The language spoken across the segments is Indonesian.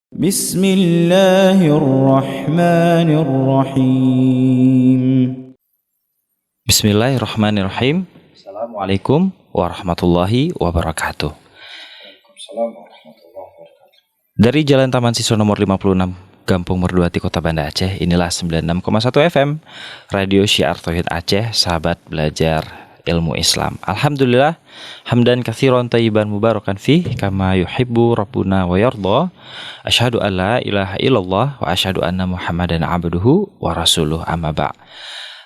Bismillahirrahmanirrahim. Bismillahirrahmanirrahim. Assalamualaikum warahmatullahi wabarakatuh. Dari Jalan Taman Siswa nomor 56, Gampung Merduati, Kota Banda Aceh, inilah 96,1 FM Radio Syiar Tauhid Aceh, sahabat belajar ilmu Islam. Alhamdulillah, hamdan katsiran thayyiban mubarakan fi kama yuhibbu rabbuna wa yardha. Asyhadu an la ilaha illallah wa asyhadu anna Muhammadan abduhu wa rasuluh, amma ba'.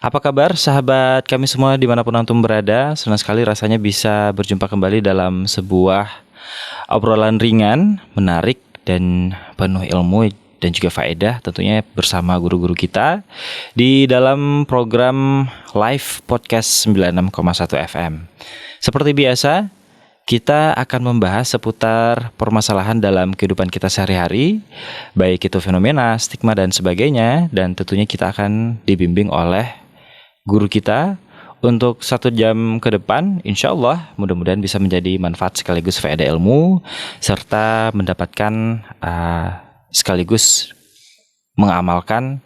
Apa kabar sahabat kami semua dimanapun antum berada? Senang sekali rasanya bisa berjumpa kembali dalam sebuah obrolan ringan, menarik, dan penuh ilmu dan juga faedah tentunya bersama guru-guru kita di dalam program live podcast 96,1 FM. Seperti biasa, kita akan membahas seputar permasalahan dalam kehidupan kita sehari-hari, baik itu fenomena, stigma, dan sebagainya. Dan tentunya kita akan dibimbing oleh guru kita untuk 1 jam ke depan. Insya Allah mudah-mudahan bisa menjadi manfaat sekaligus faedah ilmu, serta mendapatkan sekaligus mengamalkan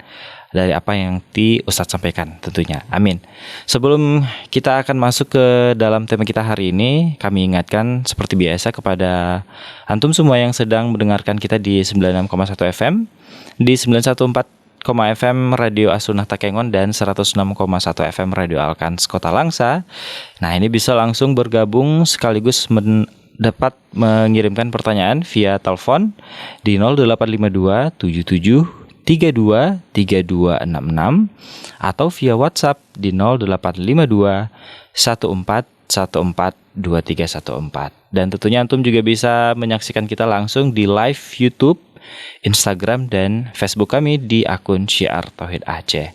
dari apa yang Ustadz sampaikan tentunya. Amin. Sebelum kita akan masuk ke dalam tema kita hari ini, kami ingatkan seperti biasa kepada antum semua yang sedang mendengarkan kita di 96,1 FM, di 914 FM Radio As-Sunnah Takengon, dan 106,1 FM Radio Alkans Kota Langsa. Nah, ini bisa langsung bergabung sekaligus dapat mengirimkan pertanyaan via telepon di 0852 77 32 3266 atau via WhatsApp di 0852 14 14 2314. Dan tentunya antum juga bisa menyaksikan kita langsung di live YouTube, Instagram, dan Facebook kami di akun Syiar Tauhid Aceh.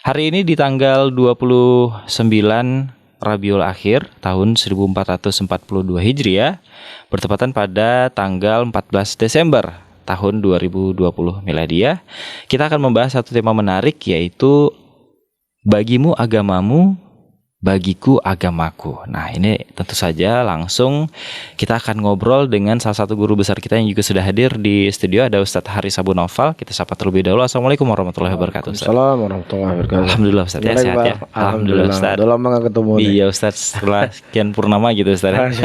Hari ini di tanggal 29 Rabiul Akhir tahun 1442 Hijriah, bertepatan pada tanggal 14 Desember tahun 2020 Miladiyah. Kita akan membahas satu tema menarik, yaitu bagimu agamamu, bagiku agamaku. Nah, ini tentu saja langsung kita akan ngobrol dengan salah satu guru besar kita yang juga sudah hadir di studio. Ada Ustadz Haris Abu Naufal. Kita sapa terlebih dahulu. Assalamualaikum warahmatullahi wabarakatuh, Ustadz. Assalamualaikum warahmatullahi wabarakatuh. Alhamdulillah, Ustadz, ya, sehat ya. Alhamdulillah, Ustadz. Udah lama gak ketemu nih. Iya, Ustadz, setelah sekian purnama gitu, Ustadz.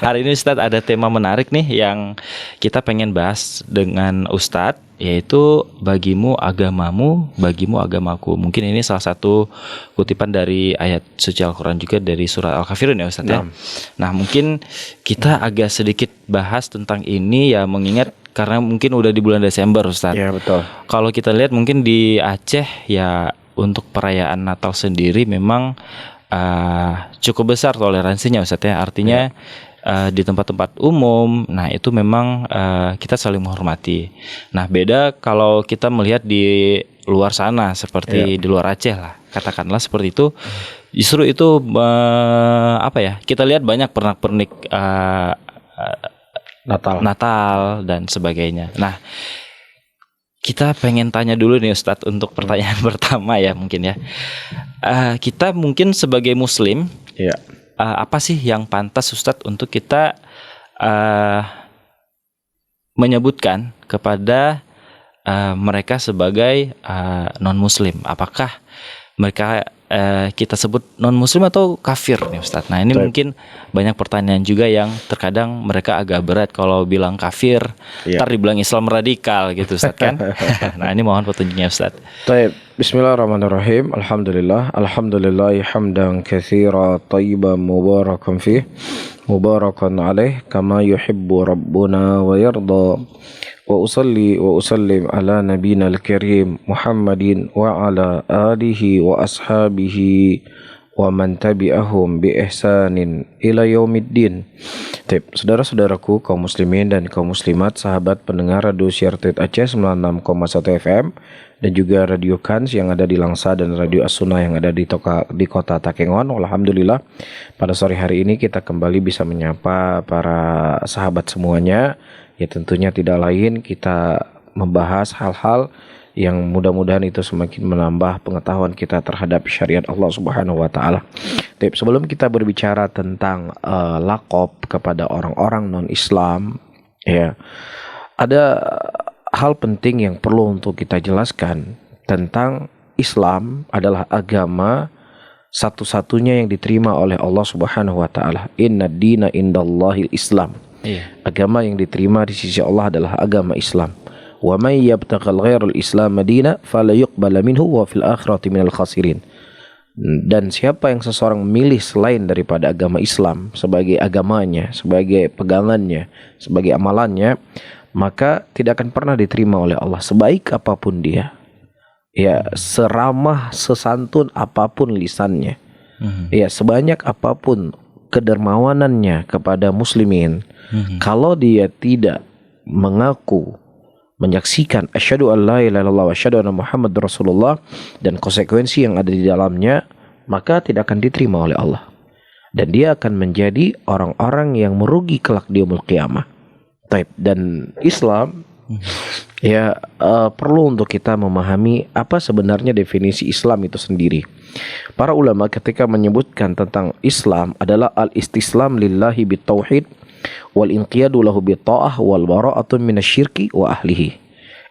Hari ini Ustadz ada tema menarik nih yang kita pengen bahas dengan Ustadz, yaitu bagimu agamamu, bagimu agamaku. Mungkin ini salah satu kutipan dari ayat suci Al-Quran juga, dari surat Al-Kafirun ya, Ustadz ya. Nah, mungkin kita agak sedikit bahas tentang ini ya, mengingat karena mungkin udah di bulan Desember, Ustadz. Iya, betul. Kalau kita lihat mungkin di Aceh ya, untuk perayaan Natal sendiri memang cukup besar toleransinya, Ustadz ya. Artinya di tempat-tempat umum, nah itu memang kita saling menghormati. Nah, beda kalau kita melihat di luar sana, seperti di luar Aceh lah, katakanlah seperti itu. Justru itu kita lihat banyak pernak-pernik Natal dan sebagainya. Nah, kita pengen tanya dulu nih Ustadz untuk pertanyaan pertama ya, mungkin ya. Kita mungkin sebagai Muslim, apa sih yang pantas Ustadz untuk kita menyebutkan kepada mereka sebagai non-Muslim? Apakah mereka kita sebut non-Muslim atau kafir nih Ustadz? Nah, ini mungkin banyak pertanyaan juga yang terkadang mereka agak berat kalau bilang kafir, ntar dibilang Islam radikal gitu, Ustadz kan? Nah, ini mohon petunjuknya, Ustadz. Baik, bismillahirrahmanirrahim. Alhamdulillah hamdan katsira thayyiban mubarakan fih, mubarakan alaih kama yuhibbu rabbuna wa yardha. Wa usalli wa usallim ala nabiyina al-karim Muhammadin wa ala alihi wa ashabihi wa man tabi'ahum bi ihsanin ila yaumiddin. Saudara-saudaraku kaum muslimin dan kaum muslimat, sahabat pendengar Radio Syiar Tauhid Aceh 96,1 FM dan juga Radio Kans yang ada di Langsa dan Radio As-Sunnah yang ada di Kota Takengon. Alhamdulillah, pada sore hari ini kita kembali bisa menyapa para sahabat semuanya. Ya, tentunya tidak lain kita membahas hal-hal yang mudah-mudahan itu semakin menambah pengetahuan kita terhadap syariat Allah Subhanahu wa taala. Sebelum kita berbicara tentang laqab kepada orang-orang non-Islam, ya, ada hal penting yang perlu untuk kita jelaskan tentang Islam adalah agama satu-satunya yang diterima oleh Allah Subhanahu wa taala. Inna dina indallahil Islam. Agama yang diterima di sisi Allah adalah agama Islam. Wa may yabtaghil ghairal Islam madina fala yuqbal minhu wa fil akhirati minal khasirin. Dan siapa yang seseorang memilih selain daripada agama Islam sebagai agamanya, sebagai pegangannya, sebagai amalannya, maka tidak akan pernah diterima oleh Allah sebaik apapun dia. Ya, seramah, sesantun apapun lisannya. Ya, sebanyak apapun kedermawanannya kepada muslimin. Kalau dia tidak mengaku, menyaksikan asyhadu an la ilaha illallah wa asyhadu anna Muhammadar Rasulullah dan konsekuensi yang ada di dalamnya, maka tidak akan diterima oleh Allah. Dan dia akan menjadi orang-orang yang merugi kelak di yaumul qiyamah. Dan Islam perlu untuk kita memahami apa sebenarnya definisi Islam itu sendiri. Para ulama ketika menyebutkan tentang Islam adalah al-istislam lillahi bitauhid wal inqiyadu lahu bitta'ah wal bara'atu minasyirki wa ahlihi.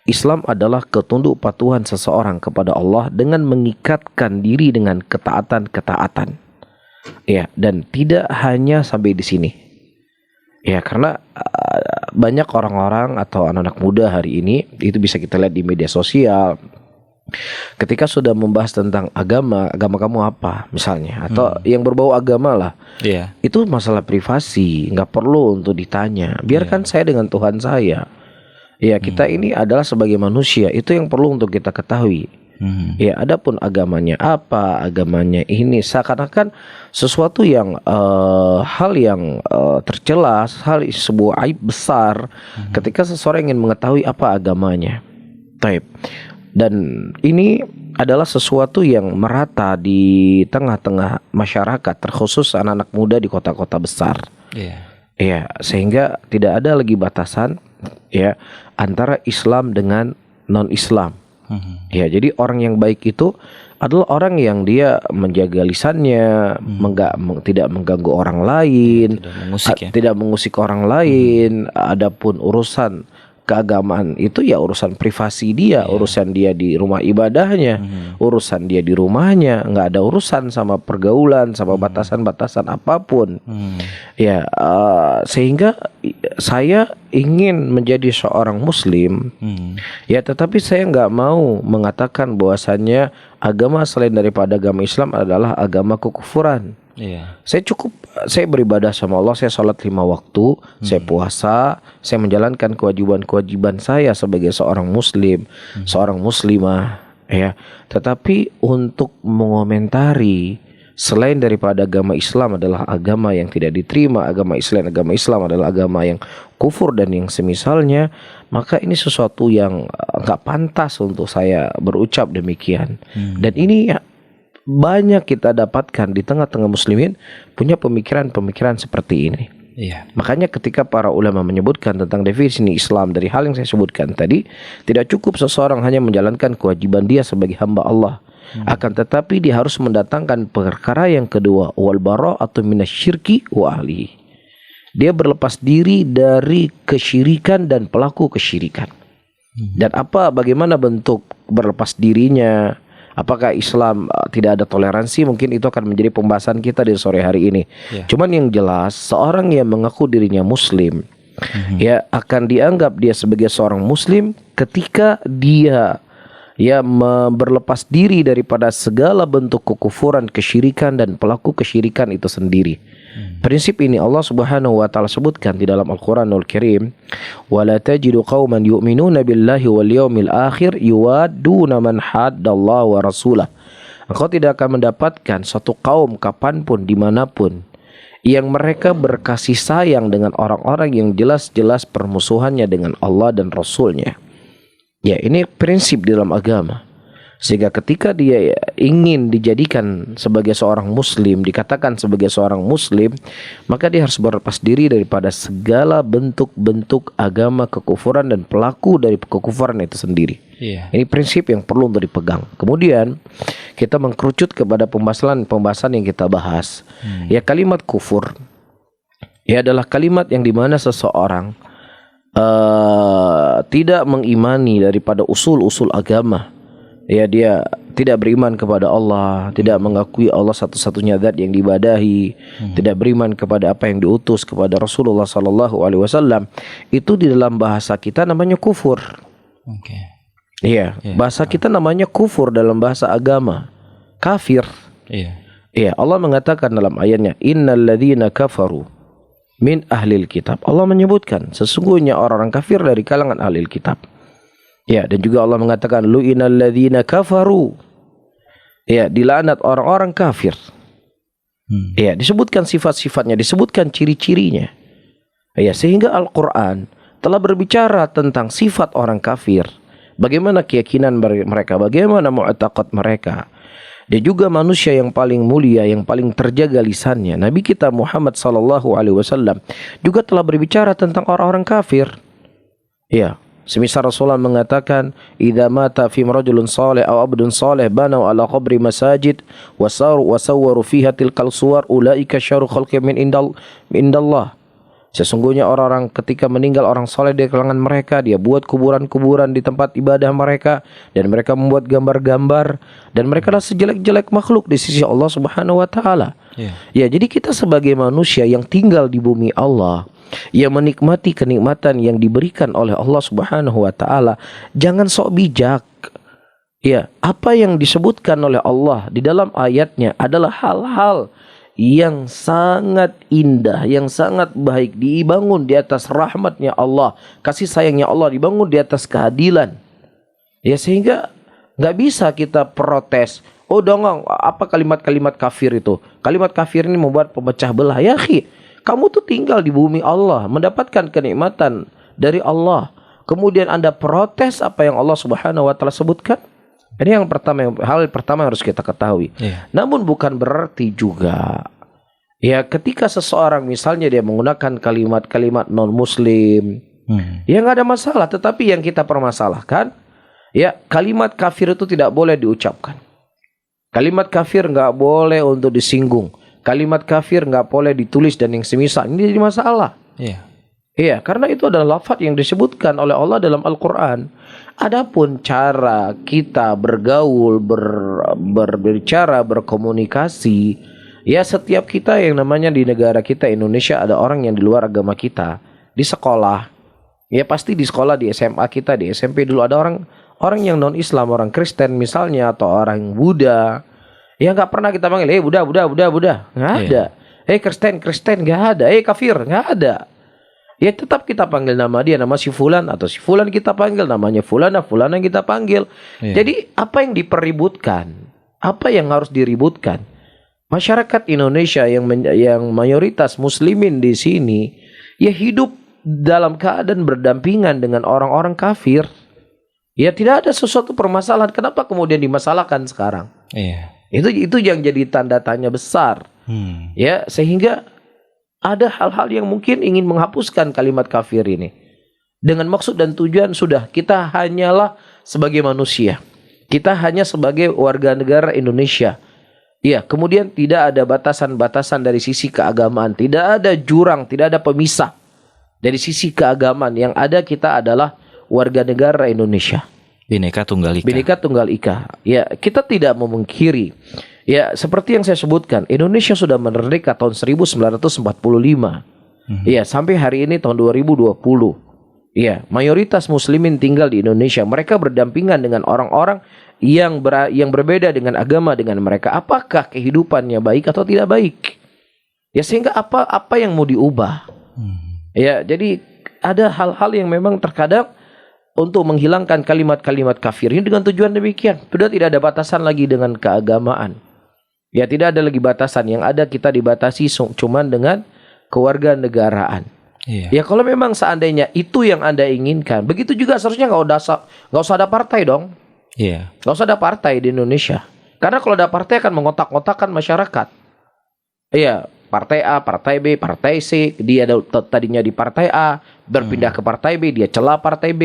Islam adalah ketunduk patuhan seseorang kepada Allah dengan mengikatkan diri dengan ketaatan-ketaatan. Ya, dan tidak hanya sampai di sini. Ya, karena banyak orang-orang atau anak-anak muda hari ini, itu bisa kita lihat di media sosial, ketika sudah membahas tentang agama kamu apa misalnya, atau yang berbau agama lah, itu masalah privasi, nggak perlu untuk ditanya. Biarkan saya dengan Tuhan saya. Ya, kita ini adalah sebagai manusia, itu yang perlu untuk kita ketahui. Ya, adapun agamanya apa, agamanya ini seakan-akan sesuatu yang hal yang tercela, sebuah aib besar ketika seseorang ingin mengetahui apa agamanya. Dan ini adalah sesuatu yang merata di tengah-tengah masyarakat, terkhusus anak-anak muda di kota-kota besar. Ya, sehingga tidak ada lagi batasan ya antara Islam dengan non-Islam. Ya, jadi orang yang baik itu adalah orang yang dia menjaga lisannya, tidak mengganggu orang lain, tidak mengusik orang lain. Adapun urusan keagamaan itu ya urusan privasi dia, urusan dia di rumah ibadahnya, urusan dia di rumahnya, nggak ada urusan sama pergaulan, sama batasan-batasan apapun. Ya, sehingga saya ingin menjadi seorang muslim, ya, tetapi saya nggak mau mengatakan bahwasannya agama selain daripada agama Islam adalah agama kekufuran. Saya beribadah sama Allah, saya sholat 5 waktu, saya puasa, saya menjalankan kewajiban-kewajiban saya sebagai seorang muslim, seorang muslimah, ya. Tetapi untuk mengomentari selain daripada agama Islam adalah agama yang tidak diterima, agama Islam adalah agama yang kufur dan yang semisalnya, maka ini sesuatu yang nggak pantas untuk saya berucap demikian. Dan ini ya, banyak kita dapatkan di tengah-tengah muslimin punya pemikiran-pemikiran seperti ini. Makanya ketika para ulama menyebutkan tentang definisi Islam dari hal yang saya sebutkan tadi, tidak cukup seseorang hanya menjalankan kewajiban dia sebagai hamba Allah, akan tetapi dia harus mendatangkan perkara yang kedua, wal bara'atu minasyirki wa ahlihi. Dia berlepas diri dari kesyirikan dan pelaku kesyirikan. Dan bagaimana bentuk berlepas dirinya? Apakah Islam tidak ada toleransi? Mungkin itu akan menjadi pembahasan kita di sore hari ini. Cuman yang jelas, seorang yang mengaku dirinya muslim, ya akan dianggap dia sebagai seorang muslim ketika dia berlepas diri daripada segala bentuk kekufuran, kesyirikan dan pelaku kesyirikan itu sendiri. Prinsip ini Allah Subhanahu wa taala sebutkan di dalam Al-Qur'anul Karim, "Wala tajidu qauman yu'minuna billahi wal yawmil akhir yuwadduna man haddallaha wa rasulah." Engkau tidak akan mendapatkan suatu kaum kapanpun dimanapun yang mereka berkasih sayang dengan orang-orang yang jelas-jelas permusuhannya dengan Allah dan Rasulnya. Ya, ini prinsip di dalam agama. Sehingga ketika dia ingin dijadikan sebagai seorang muslim, dikatakan sebagai seorang muslim, maka dia harus berlepas diri daripada segala bentuk-bentuk agama kekufuran dan pelaku dari kekufuran itu sendiri. Ini prinsip yang perlu untuk dipegang. Kemudian kita mengkerucut kepada pembahasan yang kita bahas. Ya, kalimat kufur ya adalah kalimat yang dimana seseorang tidak mengimani daripada usul-usul agama, ya dia tidak beriman kepada Allah, tidak mengakui Allah satu-satunya zat yang diibadahi, tidak beriman kepada apa yang diutus kepada Rasulullah sallallahu alaihi wasallam, itu di dalam bahasa kita namanya kufur. Oke. Iya, bahasa kita namanya kufur dalam bahasa agama. Kafir. Iya. Iya, Allah mengatakan dalam ayatnya, innal ladzina kafaru min ahlil kitab. Allah menyebutkan sesungguhnya orang-orang kafir dari kalangan ahlil kitab. Ya, dan juga Allah mengatakan lu'inal ladzina kafaru. Ya, dilaknat orang-orang kafir. Ya, disebutkan sifat-sifatnya, disebutkan ciri-cirinya. Ya, sehingga Al-Qur'an telah berbicara tentang sifat orang kafir. Bagaimana keyakinan mereka, bagaimana mu'taqad mereka. Dia juga manusia yang paling mulia, yang paling terjaga lisannya. Nabi kita Muhammad sallallahu alaihi wasallam juga telah berbicara tentang orang-orang kafir. Ya, semisal Rasulullah mengatakan, "Idza mata fi rajulun salih aw abdun salih banau ala qabri masajid wa sawwaru fiha tilkal suwar ulaika syarru khalqi min indallah." Sesungguhnya orang-orang ketika meninggal orang soleh di kalangan mereka, dia buat kuburan-kuburan di tempat ibadah mereka, dan mereka membuat gambar-gambar, dan mereka adalah sejelek-jelek makhluk di sisi Allah Subhanahu wa taala. Ya, jadi kita sebagai manusia yang tinggal di bumi Allah, yang menikmati kenikmatan yang diberikan oleh Allah Subhanahu wa taala, jangan sok bijak. Ya, apa yang disebutkan oleh Allah di dalam ayatnya adalah hal-hal yang sangat indah, yang sangat baik, dibangun di atas rahmatnya Allah, kasih sayangnya Allah, dibangun di atas keadilan. Ya, sehingga nggak bisa kita protes. Oh dong, apa kalimat-kalimat kafir itu? Kalimat kafir ini membuat pemecah belah. Ya akhi, kamu tuh tinggal di bumi Allah, mendapatkan kenikmatan dari Allah. Kemudian Anda protes apa yang Allah Subhanahu wa taala sebutkan? Ini yang pertama, hal pertama yang harus kita ketahui. Namun bukan berarti juga ya ketika seseorang misalnya dia menggunakan kalimat-kalimat non-muslim, ya nggak ada masalah. Tetapi yang kita permasalahkan, ya kalimat kafir itu tidak boleh diucapkan. Kalimat kafir nggak boleh untuk disinggung. Kalimat kafir nggak boleh ditulis dan yang semisal. Ini jadi masalah. Iya, karena itu adalah lafaz yang disebutkan oleh Allah dalam Al-Quran. Adapun cara kita bergaul, berbicara, berkomunikasi, ya setiap kita yang namanya di negara kita Indonesia ada orang yang di luar agama kita. Di sekolah, ya pasti di sekolah, di SMA kita, di SMP dulu ada orang yang non-Islam, orang Kristen misalnya, atau orang Buddha. Ya nggak pernah kita panggil, Buddha, nggak ada. Kristen, nggak ada. Kafir, nggak ada. Ya tetap kita panggil nama dia, nama si fulan, atau si fulan kita panggil namanya fulana yang kita panggil. Jadi apa yang dipeributkan, apa yang harus diributkan? Masyarakat Indonesia yang mayoritas muslimin di sini ya hidup dalam keadaan berdampingan dengan orang-orang kafir. Ya tidak ada sesuatu permasalahan. Kenapa kemudian dimasalahkan sekarang? Itu yang jadi tanda tanya besar. Ya, sehingga ada hal-hal yang mungkin ingin menghapuskan kalimat kafir ini. Dengan maksud dan tujuan sudah, kita hanyalah sebagai manusia. Kita hanya sebagai warga negara Indonesia. Ya, kemudian tidak ada batasan-batasan dari sisi keagamaan. Tidak ada jurang, tidak ada pemisah. Dari sisi keagamaan yang ada kita adalah warga negara Indonesia. Bhinneka Tunggal Ika. Bhinneka Tunggal Ika. Ya, kita tidak memungkiri. Ya, seperti yang saya sebutkan, Indonesia sudah merdeka tahun 1945. Ya, sampai hari ini tahun 2020. Ya, mayoritas muslimin tinggal di Indonesia. Mereka berdampingan dengan orang-orang yang berbeda dengan agama dengan mereka. Apakah kehidupannya baik atau tidak baik? Ya, sehingga apa yang mau diubah? Ya, jadi ada hal-hal yang memang terkadang untuk menghilangkan kalimat-kalimat kafir ini dengan tujuan demikian. Sudah tidak ada batasan lagi dengan keagamaan. Ya, tidak ada lagi batasan. Yang ada kita dibatasi cuman dengan kewarganegaraan. Ya, kalau memang seandainya itu yang Anda inginkan, begitu juga seharusnya nggak usah ada partai dong. Nggak usah ada partai di Indonesia. Karena kalau ada partai akan mengotak-ngotakkan masyarakat. Iya, partai A, partai B, partai C. Dia tadinya di partai A, berpindah ke partai B, dia celah partai B.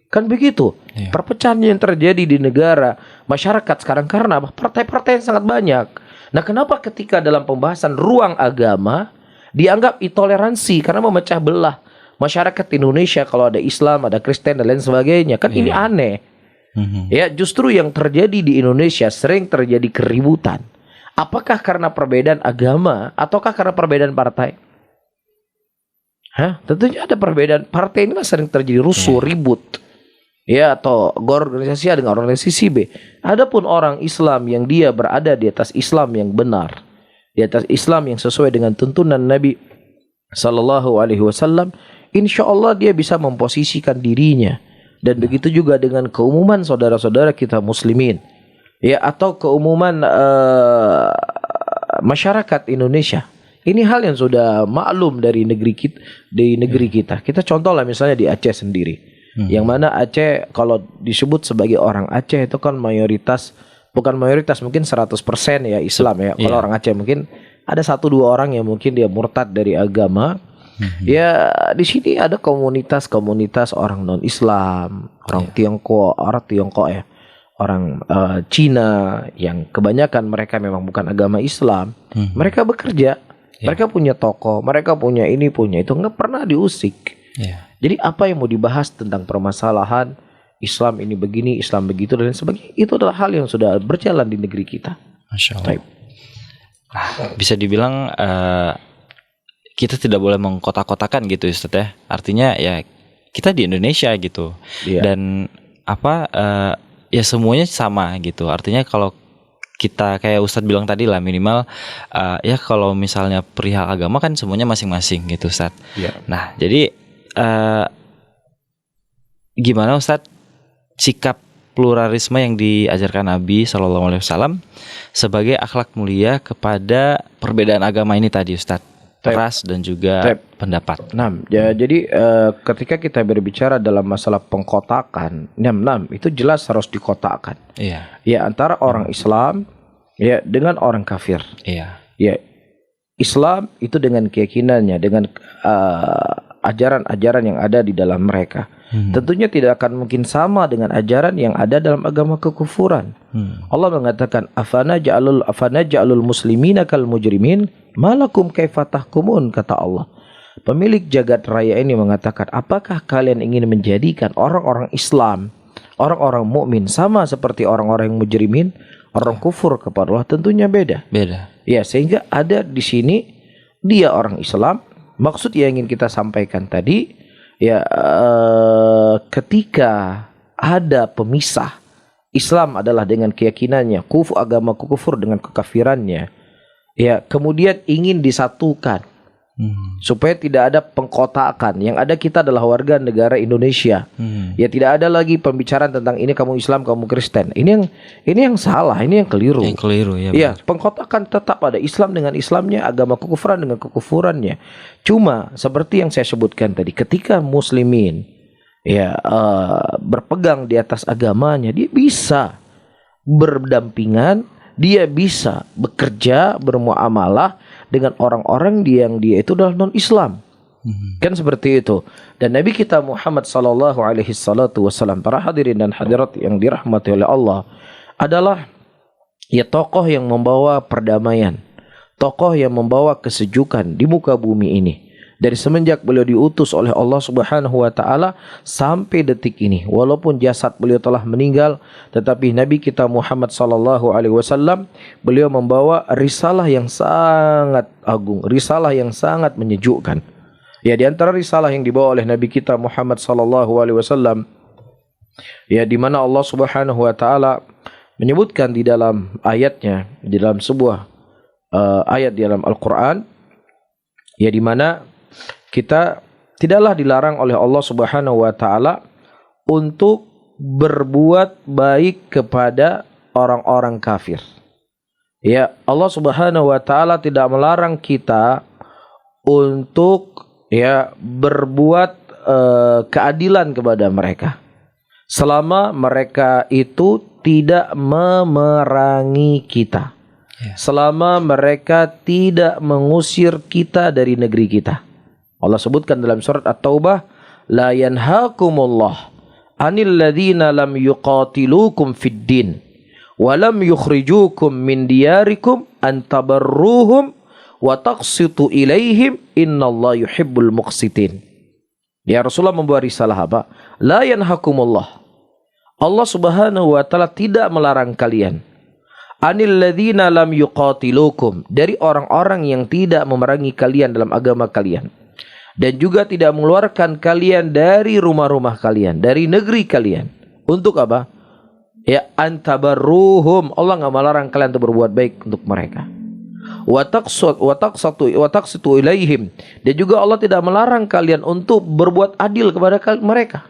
Kan begitu. Perpecahan yang terjadi di negara, masyarakat sekarang karena partai-partai yang sangat banyak. Nah, kenapa ketika dalam pembahasan ruang agama dianggap intoleransi karena memecah belah? masyarakat Indonesia kalau ada Islam, ada Kristen dan lain sebagainya. Kan ini aneh. Ya, justru yang terjadi di Indonesia sering terjadi keributan. Apakah karena perbedaan agama ataukah karena perbedaan partai? Tentunya ada perbedaan. Partai inilah sering terjadi rusuh, ribut. Ya, atau organisasi A dengan organisasi B. Adapun orang Islam yang dia berada di atas Islam yang benar, di atas Islam yang sesuai dengan tuntunan Nabi Sallallahu Alaihi Wasallam, insya Allah dia bisa memposisikan dirinya. Dan begitu juga dengan keumuman saudara-saudara kita muslimin, ya, atau keumuman masyarakat Indonesia. Ini hal yang sudah maklum dari negeri kita. Kita contoh lah misalnya di Aceh sendiri. Yang mana Aceh kalau disebut sebagai orang Aceh itu kan bukan mayoritas mungkin 100% ya Islam ya. Kalau orang Aceh mungkin ada 1-2 orang yang mungkin dia murtad dari agama. Ya di sini ada komunitas orang non-Islam, orang Tiongkok ya. Orang Cina yang kebanyakan mereka memang bukan agama Islam. Mereka bekerja. Mereka punya toko, mereka punya ini, punya itu, nggak pernah diusik. Jadi apa yang mau dibahas tentang permasalahan Islam ini begini, Islam begitu dan sebagainya, itu adalah hal yang sudah berjalan di negeri kita. Masya Allah. Bisa dibilang kita tidak boleh mengkotak-kotakan gitu Ustaz ya. Artinya ya kita di Indonesia gitu. Dan ya semuanya sama gitu. Artinya kalau kita kayak Ustadz bilang tadi lah minimal ya kalau misalnya perihal agama kan semuanya masing-masing gitu Ustadz. Nah jadi gimana Ustadz sikap pluralisme yang diajarkan Nabi SAW sebagai akhlak mulia kepada perbedaan agama ini tadi Ustadz, ras dan juga pendapat. Jadi ketika kita berbicara dalam masalah pengkotakan, itu jelas harus dikotakkan. Ya antara orang Islam ya dengan orang kafir. Ya Islam itu dengan keyakinannya, dengan ajaran-ajaran yang ada di dalam mereka. Tentunya tidak akan mungkin sama dengan ajaran yang ada dalam agama kekufuran. Allah mengatakan afana ja'alul muslimina kal mujrimin malakum kaifa tahkumun, kata Allah. Pemilik jagat raya ini mengatakan, apakah kalian ingin menjadikan orang-orang Islam, orang-orang mukmin sama seperti orang-orang yang mujrimin, orang kufur kepada Allah? Tentunya beda. Ya, sehingga ada di sini dia orang Islam. Maksud yang ingin kita sampaikan tadi, ya ketika ada pemisah, Islam adalah dengan keyakinannya, agama kufur dengan kekafirannya. Ya, kemudian ingin disatukan supaya tidak ada pengkotakan. Yang ada kita adalah warga negara Indonesia. Ya tidak ada lagi pembicaraan tentang ini kamu Islam, kamu Kristen. Ini yang salah, ini yang keliru. Ya, pengkotakan tetap ada Islam dengan Islamnya, agama kekufuran dengan kekufurannya. Cuma seperti yang saya sebutkan tadi, ketika muslimin ya berpegang di atas agamanya, dia bisa berdampingan, dia bisa bekerja, bermuamalah dengan orang-orang yang dia itu adalah non-Islam. Kan seperti itu. Dan Nabi kita Muhammad sallallahu alaihi wasallam, para hadirin dan hadirat yang dirahmati oleh Allah, adalah ya tokoh yang membawa perdamaian, tokoh yang membawa kesejukan di muka bumi ini. Dari semenjak beliau diutus oleh Allah Subhanahu wa taala sampai detik ini, walaupun jasad beliau telah meninggal, tetapi Nabi kita Muhammad sallallahu alaihi wasallam beliau membawa risalah yang sangat agung, risalah yang sangat menyejukkan. Ya, di antara risalah yang dibawa oleh Nabi kita Muhammad sallallahu alaihi wasallam, ya di mana Allah Subhanahu wa taala menyebutkan di dalam ayatnya, di dalam sebuah ayat di dalam Al-Qur'an, ya di mana kita tidaklah dilarang oleh Allah Subhanahu wa taala untuk berbuat baik kepada orang-orang kafir. Ya, Allah Subhanahu wa taala tidak melarang kita untuk ya berbuat keadilan kepada mereka selama mereka itu tidak memerangi kita. Selama mereka tidak mengusir kita dari negeri kita. Allah sebutkan dalam surat At-Taubah, la yanhaakumullah 'anil ladzina lam yuqatilukum fid din wa lam yukhrijukum min diyarikum an tabarruhum wa taqsitu ilaihim innallaha yuhibbul muqsitin. Ya, Rasulullah membawa risalah apa? La yanhakumullah. Allah Subhanahu wa taala tidak melarang kalian. Anil ladzina lam yuqatilukum, dari orang-orang yang tidak memerangi kalian dalam agama kalian. Dan juga tidak mengeluarkan kalian dari rumah-rumah kalian, dari negeri kalian. Untuk apa? Ya, antabarruhum. Allah enggak melarang kalian untuk berbuat baik untuk mereka. Wa taqsitu ilaihim. Dan juga Allah tidak melarang kalian untuk berbuat adil kepada mereka.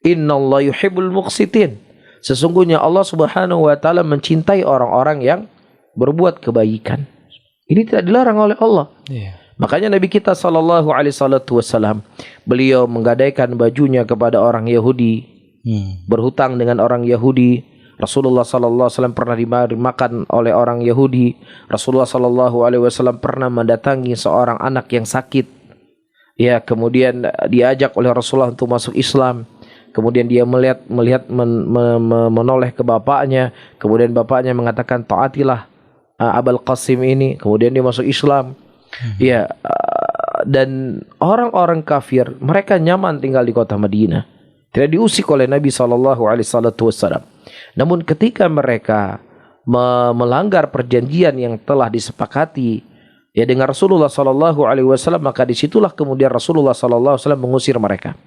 Innallaha yuhibbul muqsitin. Sesungguhnya Allah Subhanahu wa taala mencintai orang-orang yang berbuat kebaikan. Ini tidak dilarang oleh Allah. Makanya Nabi kita sallallahu alaihi wasallam, beliau menggadaikan bajunya kepada orang Yahudi, berhutang dengan orang Yahudi. Rasulullah sallallahu alaihi wasallam pernah dimakan oleh orang Yahudi. Rasulullah sallallahu alaihi wasallam pernah mendatangi seorang anak yang sakit. Ya, kemudian diajak oleh Rasulullah untuk masuk Islam. Kemudian dia menoleh ke bapaknya. Kemudian bapaknya mengatakan, taatilah Abul Qasim ini. Kemudian dia masuk Islam. Ya, dan orang-orang kafir, mereka nyaman tinggal di kota Madinah. Tidak diusik oleh Nabi SAW. Namun ketika mereka melanggar perjanjian yang telah disepakati ya dengan Rasulullah SAW, maka disitulah kemudian Rasulullah SAW mengusir mereka.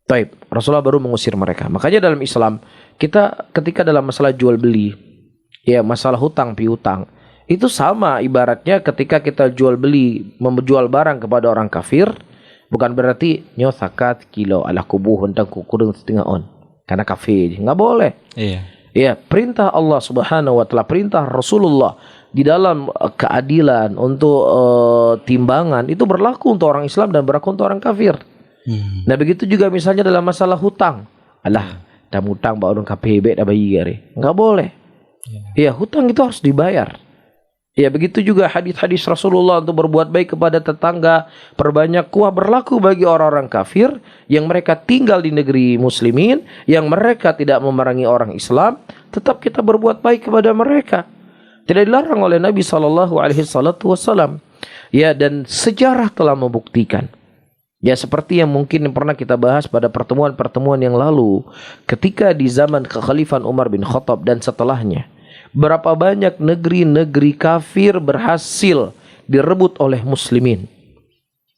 Taib, Rasulullah baru mengusir mereka. Makanya dalam Islam, kita ketika dalam masalah jual beli, ya masalah hutang piutang, itu sama ibaratnya ketika kita jual beli, menjual barang kepada orang kafir, bukan berarti nyo zakat kilo ala kubuh hentang kukurung setengah on. Karena kafir, nggak boleh. Iya. Ya, perintah Allah Subhanahu wa taala, perintah Rasulullah di dalam keadilan untuk timbangan itu berlaku untuk orang Islam dan berlaku untuk orang kafir. Nah begitu juga misalnya dalam masalah hutang. Alah, dah hutang bawa orang KPB dah bayar. Enggak boleh. Ya, hutang itu harus dibayar. Ya, begitu juga hadis-hadis Rasulullah untuk berbuat baik kepada tetangga, perbanyak kuah, berlaku bagi orang-orang kafir yang mereka tinggal di negeri muslimin, yang mereka tidak memerangi orang Islam, tetap kita berbuat baik kepada mereka. Tidak dilarang oleh Nabi SAW. Ya, dan sejarah telah membuktikan. Ya, seperti yang mungkin pernah kita bahas pada pertemuan-pertemuan yang lalu, ketika di zaman kekhalifahan Umar bin Khattab dan setelahnya, berapa banyak negeri-negeri kafir berhasil direbut oleh muslimin.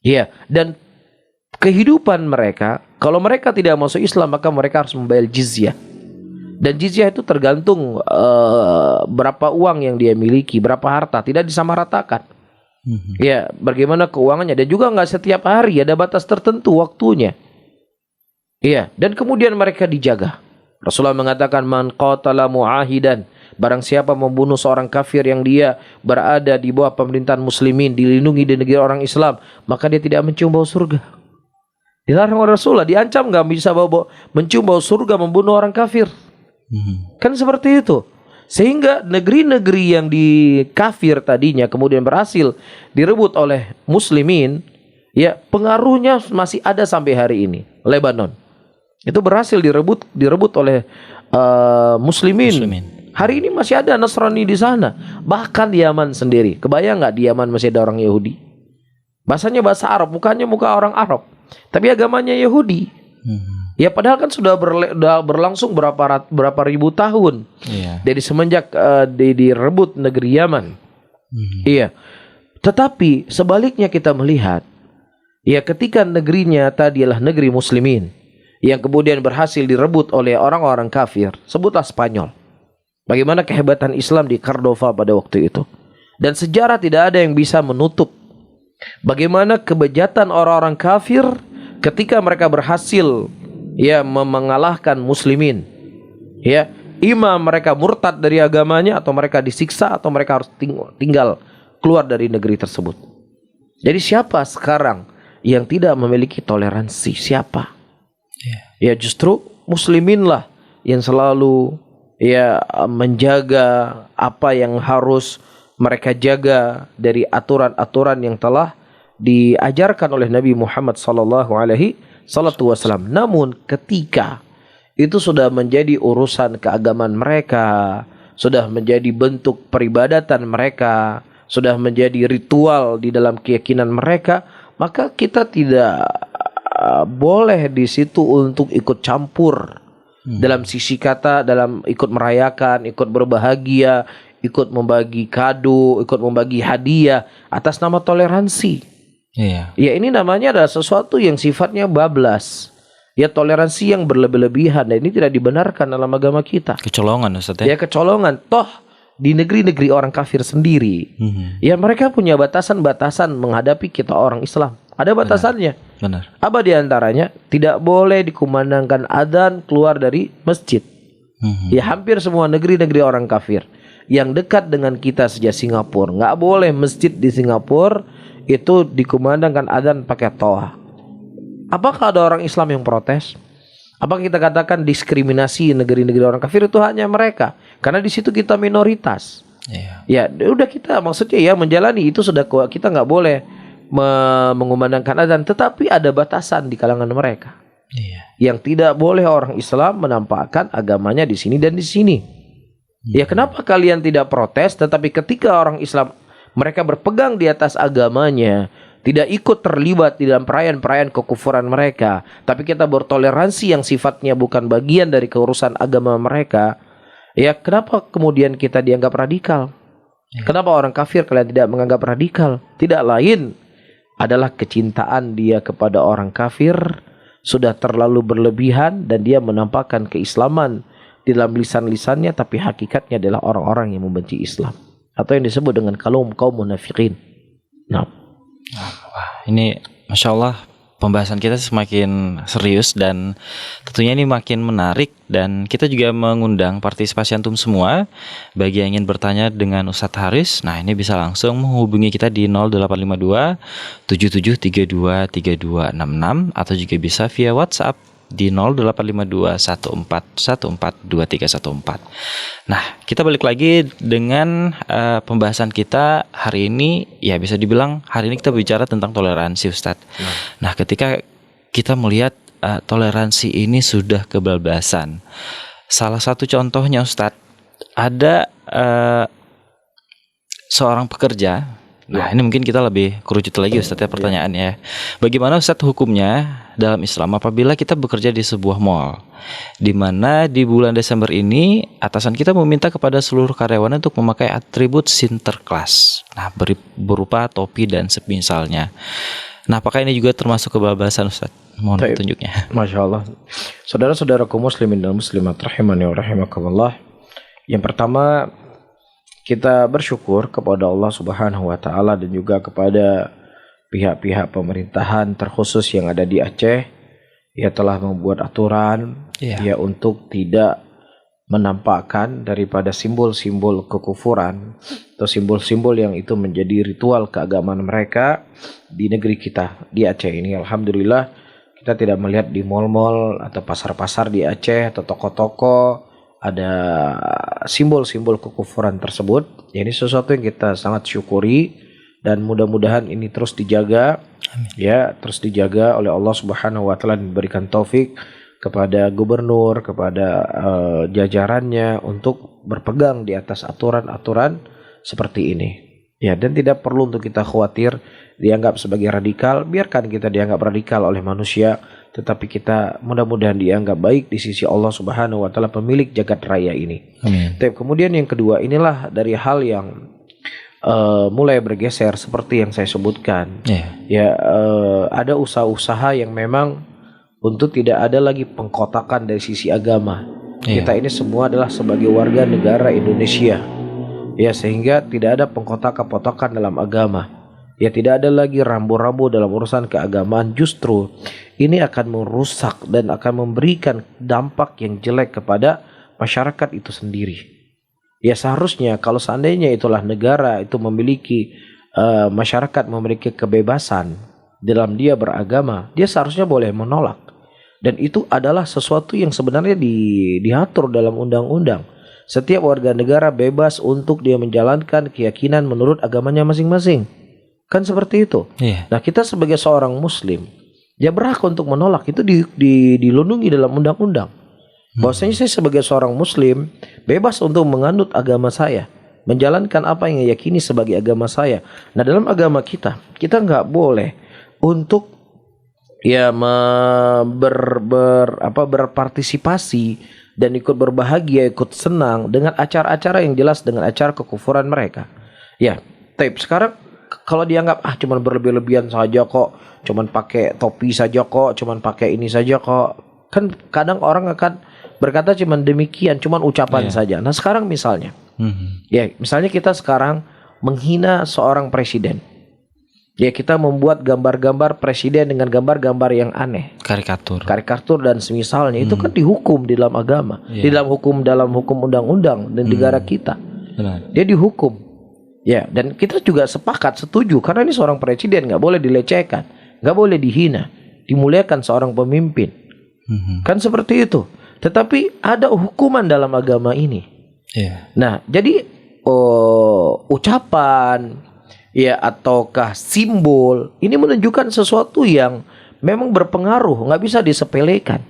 Ya, dan kehidupan mereka, kalau mereka tidak masuk Islam, maka mereka harus membayar jizyah. Dan jizyah itu tergantung berapa uang yang dia miliki, berapa harta, tidak disamaratakan. Ya, bagaimana keuangannya, dan juga nggak setiap hari, ada batas tertentu waktunya. Iya, dan kemudian mereka dijaga. Rasulullah mengatakan, man qatala mu'ahidan, barang siapa membunuh seorang kafir yang dia berada di bawah pemerintahan muslimin, dilindungi di negeri orang Islam, maka dia tidak mencium bau surga. Dilarang oleh Rasulullah, diancam nggak bisa mencium bau surga membunuh orang kafir. Kan seperti itu. Sehingga negeri-negeri yang di kafir tadinya kemudian berhasil direbut oleh muslimin, ya pengaruhnya masih ada sampai hari ini. Lebanon itu berhasil direbut oleh muslimin. Hari ini masih ada Nasrani di sana. Bahkan di Yaman sendiri. Kebayang nggak di Yaman masih ada orang Yahudi? Bahasanya bahasa Arab, mukanya muka orang Arab, tapi agamanya Yahudi. Ya padahal kan sudah berlangsung berapa ribu tahun. Dari semenjak direbut negeri Yaman. Iya. Tetapi sebaliknya kita melihat, ya ketika negerinya tadi adalah negeri muslimin yang kemudian berhasil direbut oleh orang-orang kafir, sebutlah Spanyol. Bagaimana kehebatan Islam di Cordova pada waktu itu. Dan sejarah tidak ada yang bisa menutup bagaimana kebejatan orang-orang kafir ketika mereka berhasil ya mengalahkan muslimin. Ya, imam mereka murtad dari agamanya, atau mereka disiksa, atau mereka harus tinggal keluar dari negeri tersebut. Jadi siapa sekarang yang tidak memiliki toleransi? Siapa? Ya justru muslimin lah yang selalu ya menjaga apa yang harus mereka jaga dari aturan-aturan yang telah diajarkan oleh Nabi Muhammad SAW. Namun ketika itu sudah menjadi urusan keagamaan mereka, sudah menjadi bentuk peribadatan mereka, sudah menjadi ritual di dalam keyakinan mereka, maka kita tidak boleh di situ untuk ikut campur dalam sisi kata, dalam ikut merayakan, ikut berbahagia, ikut membagi kado, ikut membagi hadiah atas nama toleransi. Iya. Ya ini namanya adalah sesuatu yang sifatnya bablas. Ya toleransi yang berlebih-lebihan, dan ini tidak dibenarkan dalam agama kita. Kecolongan Ustaz Ya kecolongan. Toh di negeri-negeri orang kafir sendiri, ya mereka punya batasan-batasan menghadapi kita orang Islam. Ada batasannya. Benar. Apa diantaranya? Tidak boleh dikumandangkan adzan keluar dari masjid. Ya hampir semua negeri-negeri orang kafir yang dekat dengan kita sejak Singapura, nggak boleh masjid di Singapura itu dikumandangkan adzan pakai toa. Apakah ada orang Islam yang protes? Apakah kita katakan diskriminasi negeri-negeri orang kafir itu hanya mereka? Karena di situ kita minoritas. Iya. Ya udah kita maksudnya ya menjalani itu sudah, kita nggak boleh mengumandangkan adzan, tetapi ada batasan di kalangan mereka. Iya. Yang tidak boleh orang Islam menampakkan agamanya di sini dan di sini. Ya kenapa kalian tidak protes, tetapi ketika orang Islam mereka berpegang di atas agamanya, tidak ikut terlibat di dalam perayaan-perayaan kekufuran mereka, tapi kita bertoleransi yang sifatnya bukan bagian dari keurusan agama mereka, ya kenapa kemudian kita dianggap radikal? Kenapa orang kafir kalian tidak menganggap radikal? Tidak lain adalah kecintaan dia kepada orang kafir sudah terlalu berlebihan, dan dia menampakkan keislaman di dalam lisan-lisannya, tapi hakikatnya adalah orang-orang yang membenci Islam, atau yang disebut dengan kaum munafikin. Nah, wah, ini Masya Allah pembahasan kita semakin serius dan tentunya ini makin menarik, dan kita juga mengundang partisipasi antum semua. Bagi yang ingin bertanya dengan Ustadz Haris, nah ini bisa langsung menghubungi kita di 0852 7732 3266 atau juga bisa via WhatsApp di 0852 1414 2314. Nah, kita balik lagi dengan pembahasan kita hari ini. Ya bisa dibilang hari ini kita bicara tentang toleransi, Ustadz. Nah, ketika kita melihat toleransi ini sudah kebablasan, salah satu contohnya Ustadz, ada seorang pekerja. Nah, ini mungkin kita lebih kerucut lagi Ustadz ya pertanyaannya. Bagaimana Ustadz hukumnya dalam Islam apabila kita bekerja di sebuah mall, di mana di bulan Desember ini atasan kita meminta kepada seluruh karyawan untuk memakai atribut Sinterklas, nah berupa topi dan semisalnya. Nah, apakah ini juga termasuk kebablasan Ustadz? Mohon petunjuknya. Masya Allah. Saudara-saudaraku muslimin dan muslimat rahimani wa rahimakumullah. Yang pertama, kita bersyukur kepada Allah Subhanahu wa taala dan juga kepada pihak-pihak pemerintahan terkhusus yang ada di Aceh. Ia telah membuat aturan ya untuk tidak menampakkan daripada simbol-simbol kekufuran atau simbol-simbol yang itu menjadi ritual keagamaan mereka di negeri kita di Aceh ini. Alhamdulillah kita tidak melihat di mal-mal atau pasar-pasar di Aceh atau toko-toko ada simbol-simbol kekufuran tersebut. Ini sesuatu yang kita sangat syukuri, dan mudah-mudahan ini terus dijaga. Amin. Ya, terus dijaga oleh Allah Subhanahu wa taala, diberikan taufik kepada gubernur, kepada jajarannya untuk berpegang di atas aturan-aturan seperti ini. Ya, dan tidak perlu untuk kita khawatir dianggap sebagai radikal. Biarkan kita dianggap radikal oleh manusia, tetapi kita mudah-mudahan dianggap baik di sisi Allah Subhanahu wa taala, pemilik jagat raya ini. Amin. Kemudian yang kedua, inilah dari hal yang mulai bergeser seperti yang saya sebutkan. Ada usaha-usaha yang memang untuk tidak ada lagi pengkotakan dari sisi agama. Kita ini semua adalah sebagai warga negara Indonesia. Ya, sehingga tidak ada pengkotak-kotakan dalam agama. Ya, tidak ada lagi rambu-rambu dalam urusan keagamaan. Justru ini akan merusak dan akan memberikan dampak yang jelek kepada masyarakat itu sendiri. Ya, seharusnya kalau seandainya itulah negara itu memiliki masyarakat memiliki kebebasan dalam dia beragama, dia seharusnya boleh menolak. Dan itu adalah sesuatu yang sebenarnya diatur dalam undang-undang. Setiap warga negara bebas untuk dia menjalankan keyakinan menurut agamanya masing-masing. Kan seperti itu. Nah, kita sebagai seorang muslim, dia berhak untuk menolak. Itu dilindungi dalam undang-undang. Bahwasanya saya sebagai seorang muslim bebas untuk menganut agama saya, menjalankan apa yang yakini sebagai agama saya. Nah, dalam agama kita nggak boleh untuk ya berpartisipasi dan ikut berbahagia, ikut senang dengan acara-acara yang jelas dengan acara kekufuran mereka. Ya, tapi sekarang kalau dianggap cuman berlebih-lebihan saja kok, cuman pakai topi saja kok, cuman pakai ini saja kok. Kan kadang orang akan berkata cuman demikian, cuman ucapan saja. Nah, sekarang misalnya. Ya, misalnya kita sekarang menghina seorang presiden. Ya, kita membuat gambar-gambar presiden dengan gambar-gambar yang aneh. Karikatur dan semisalnya itu kan dihukum di dalam agama. Di dalam hukum undang-undang dan negara kita. Benar. Dia dihukum. Ya, dan kita juga setuju karena ini seorang presiden, nggak boleh dilecehkan, nggak boleh dihina, dimuliakan seorang pemimpin. Kan seperti itu. Tetapi ada hukuman dalam agama ini. Nah, jadi ucapan ya ataukah simbol ini menunjukkan sesuatu yang memang berpengaruh, nggak bisa disepelekan.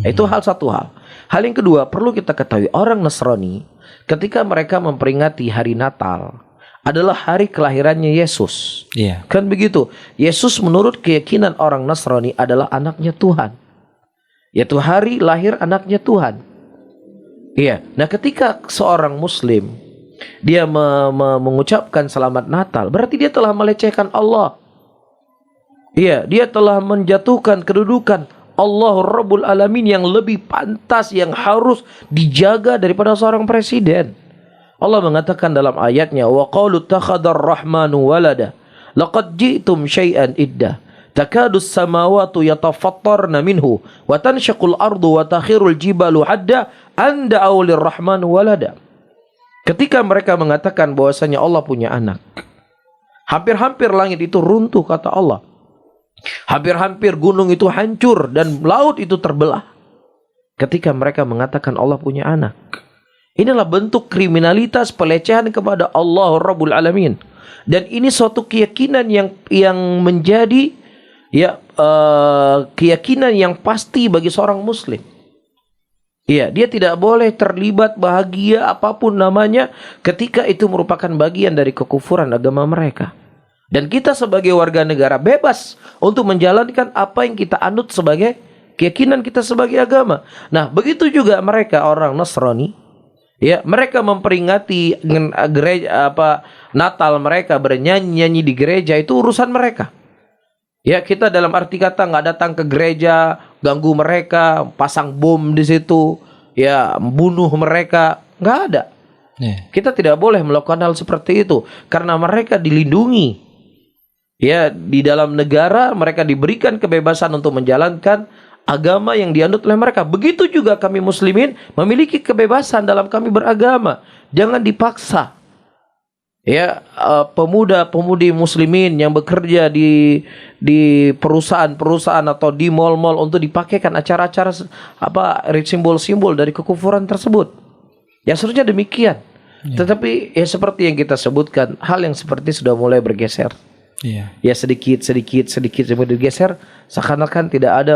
Itu satu hal. Hal yang kedua, perlu kita ketahui orang Nasrani ketika mereka memperingati hari Natal adalah hari kelahirannya Yesus. Kan begitu. Yesus menurut keyakinan orang Nasrani adalah anaknya Tuhan. Yaitu hari lahir anaknya Tuhan. Nah, ketika seorang Muslim dia mengucapkan selamat Natal, berarti dia telah melecehkan Allah. Dia telah menjatuhkan kedudukan Allah Rabbul Alamin yang lebih pantas, yang harus dijaga daripada seorang presiden. Allah mengatakan dalam ayatnya, wa qalu takhadar rahmanu walada laqad ji'tum syai'an iddah takadu as-samawati yatafattarna minhu wa tanshaqul ardu wa takhirul jibalu hadda an da'u lirrahman walada. Ketika mereka mengatakan bahwasanya Allah punya anak, hampir-hampir langit itu runtuh, kata Allah. Hampir-hampir gunung itu hancur dan laut itu terbelah ketika mereka mengatakan Allah punya anak. Inilah bentuk kriminalitas pelecehan kepada Allah Rabbul Alamin. Dan ini suatu keyakinan yang menjadi keyakinan yang pasti bagi seorang Muslim. Dia tidak boleh terlibat bahagia apapun namanya ketika itu merupakan bagian dari kekufuran agama mereka. Dan kita sebagai warga negara bebas untuk menjalankan apa yang kita anut sebagai keyakinan kita sebagai agama. Nah, begitu juga mereka orang Nasrani. Mereka memperingati gereja Natal mereka, bernyanyi-nyanyi di gereja, itu urusan mereka. Kita dalam arti kata nggak datang ke gereja, ganggu mereka, pasang bom di situ, bunuh mereka, nggak ada. Kita tidak boleh melakukan hal seperti itu karena mereka dilindungi. Di dalam negara mereka diberikan kebebasan untuk menjalankan agama yang dianut oleh mereka. Begitu juga kami muslimin memiliki kebebasan dalam kami beragama. Jangan dipaksa. Pemuda-pemudi muslimin yang bekerja di perusahaan-perusahaan atau di mal-mal untuk dipakaikan acara-acara simbol-simbol dari kekufuran tersebut. Seharusnya demikian. Tetapi seperti yang kita sebutkan, hal yang seperti sudah mulai bergeser. Sedikit bergeser, seakan-akan tidak ada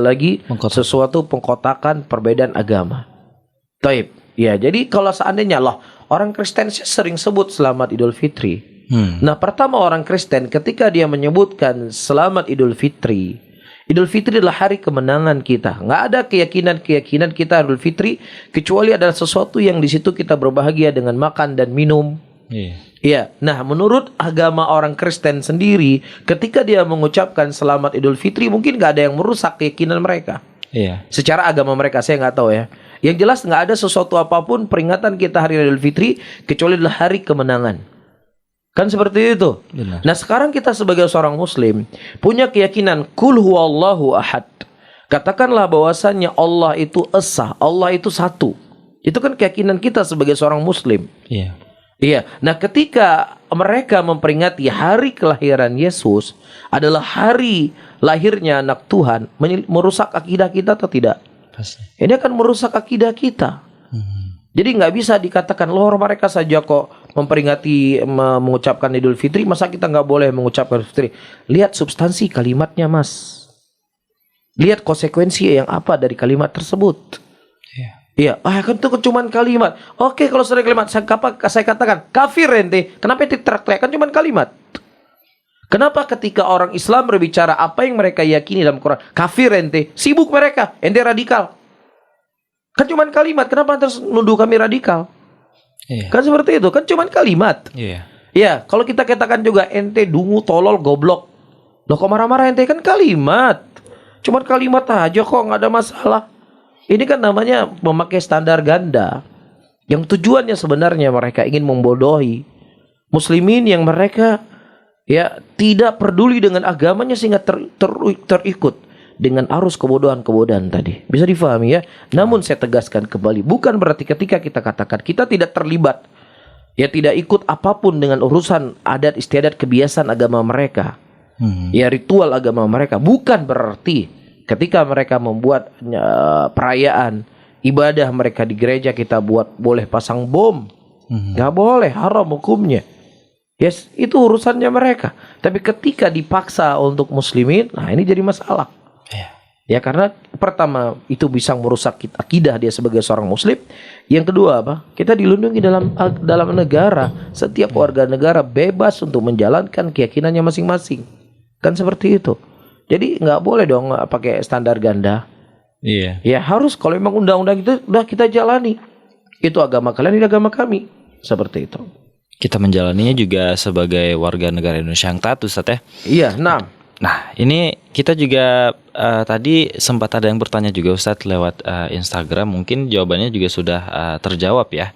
lagi sesuatu pengkotakan perbedaan agama. Taib. Jadi kalau seandainya orang Kristen sering sebut selamat Idul Fitri. Nah, pertama orang Kristen ketika dia menyebutkan selamat Idul Fitri. Idul Fitri adalah hari kemenangan kita. Nggak ada keyakinan kita Idul Fitri kecuali adalah sesuatu yang di situ kita berbahagia dengan makan dan minum. Nah, menurut agama orang Kristen sendiri, ketika dia mengucapkan selamat Idul Fitri, mungkin nggak ada yang merusak keyakinan mereka. Secara agama mereka, saya nggak tahu ya. Yang jelas nggak ada sesuatu apapun peringatan kita hari Idul Fitri kecuali adalah hari kemenangan. Kan seperti itu. Benar. Nah, sekarang kita sebagai seorang Muslim punya keyakinan Qul huwallahu ahad. Katakanlah bahwasannya Allah itu esa, Allah itu satu. Itu kan keyakinan kita sebagai seorang Muslim. Nah, ketika mereka memperingati hari kelahiran Yesus adalah hari lahirnya anak Tuhan, merusak akidah kita atau tidak? Pasti. Ini akan merusak akidah kita. Jadi nggak bisa dikatakan mereka saja kok memperingati mengucapkan Idul Fitri, masa kita nggak boleh mengucapkan Idul Fitri? Lihat substansi kalimatnya, Mas. Lihat konsekuensi yang apa dari kalimat tersebut. Kan itu cuma kalimat. Oke, kalau sudah kalimat, saya katakan kafir ente. Kenapa ente teriak-teriak? Kan cuma kalimat. Kenapa ketika orang Islam berbicara apa yang mereka yakini dalam Quran, kafir ente, sibuk mereka, ente radikal. Kan cuman kalimat, kenapa terus nuduh kami radikal? Iya. Kan seperti itu, kan cuman kalimat. Iya. Ya, kalau kita katakan juga ente dungu, tolol, goblok. Loh kok marah-marah ente, kan kalimat. Cuman kalimat aja kok, nggak ada masalah. Ini kan namanya memakai standar ganda. Yang tujuannya sebenarnya mereka ingin membodohi muslimin yang mereka ya tidak peduli dengan agamanya sehingga terikut dengan arus kebodohan-kebodohan tadi. Bisa difahami ya. Namun saya tegaskan kembali, bukan berarti ketika kita katakan kita tidak terlibat, ya tidak ikut apapun dengan urusan adat istiadat kebiasaan agama mereka, ya ritual agama mereka, bukan berarti ketika mereka membuat perayaan ibadah mereka di gereja kita buat boleh pasang bom. Nggak boleh, haram hukumnya. Yes, itu urusannya mereka. Tapi ketika dipaksa untuk muslimin, nah ini jadi masalah. Ya karena pertama itu bisa merusak akidah dia sebagai seorang muslim. Yang kedua apa? Kita dilindungi dalam negara. Setiap warga negara bebas untuk menjalankan keyakinannya masing-masing. Kan seperti itu. Jadi nggak boleh dong pakai standar ganda. Iya. Ya harus, kalau memang undang-undang itu udah kita jalani. Itu agama kalian, ini agama kami. Seperti itu. Kita menjalaninya juga sebagai warga negara Indonesia yang taat, Ustaz ya. Iya, nah ini kita juga tadi sempat ada yang bertanya juga Ustaz lewat Instagram. Mungkin jawabannya juga sudah terjawab ya.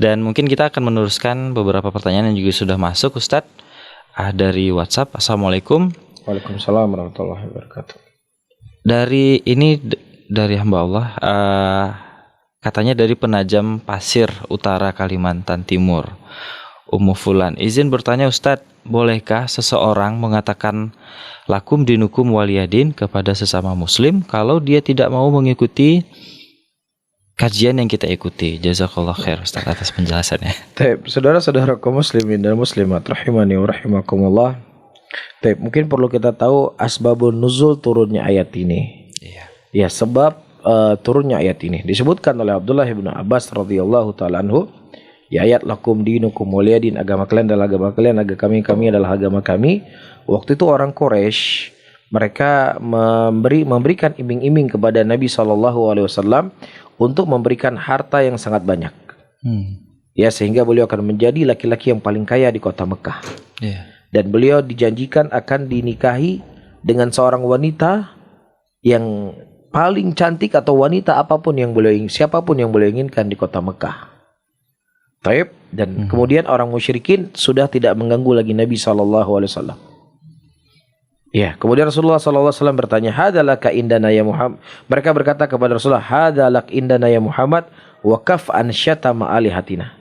Dan mungkin kita akan meneruskan beberapa pertanyaan yang juga sudah masuk Ustaz dari WhatsApp. Assalamualaikum. Waalaikumsalam warahmatullahi wabarakatuh. Dari hamba Allah, katanya dari Penajam Pasir Utara Kalimantan Timur. Ummu Fulan, izin bertanya Ustadz, bolehkah seseorang mengatakan lakum dinukum waliyadin kepada sesama muslim kalau dia tidak mau mengikuti kajian yang kita ikuti? Jazakallah khair Ustadz atas penjelasannya. Saudara-saudara kaum muslimin dan muslimat rahimani wa rahimakumullah. Mungkin perlu kita tahu asbabun nuzul turunnya ayat ini. Iya. Ya, sebab turunnya ayat ini disebutkan oleh Abdullah bin Abbas radhiyallahu taala anhu. Ya, ayat lakum dinukum waliyadin, agama kalian adalah agama kalian, agama kami adalah agama kami. Waktu itu orang Quraisy mereka memberikan iming-iming kepada Nabi SAW untuk memberikan harta yang sangat banyak. Ya, sehingga beliau akan menjadi laki-laki yang paling kaya di kota Mekah. Yeah. Dan beliau dijanjikan akan dinikahi dengan seorang wanita yang paling cantik atau wanita apapun yang siapapun yang beliau inginkan di kota Mekah. Taib, dan kemudian orang musyrikin sudah tidak mengganggu lagi Nabi SAW. Ya, kemudian Rasulullah SAW bertanya, hadalaka indana ya Muhammad. Mereka berkata kepada Rasulullah, hadalak indana ya Muhammad, wa kaf'an syatama alihatina.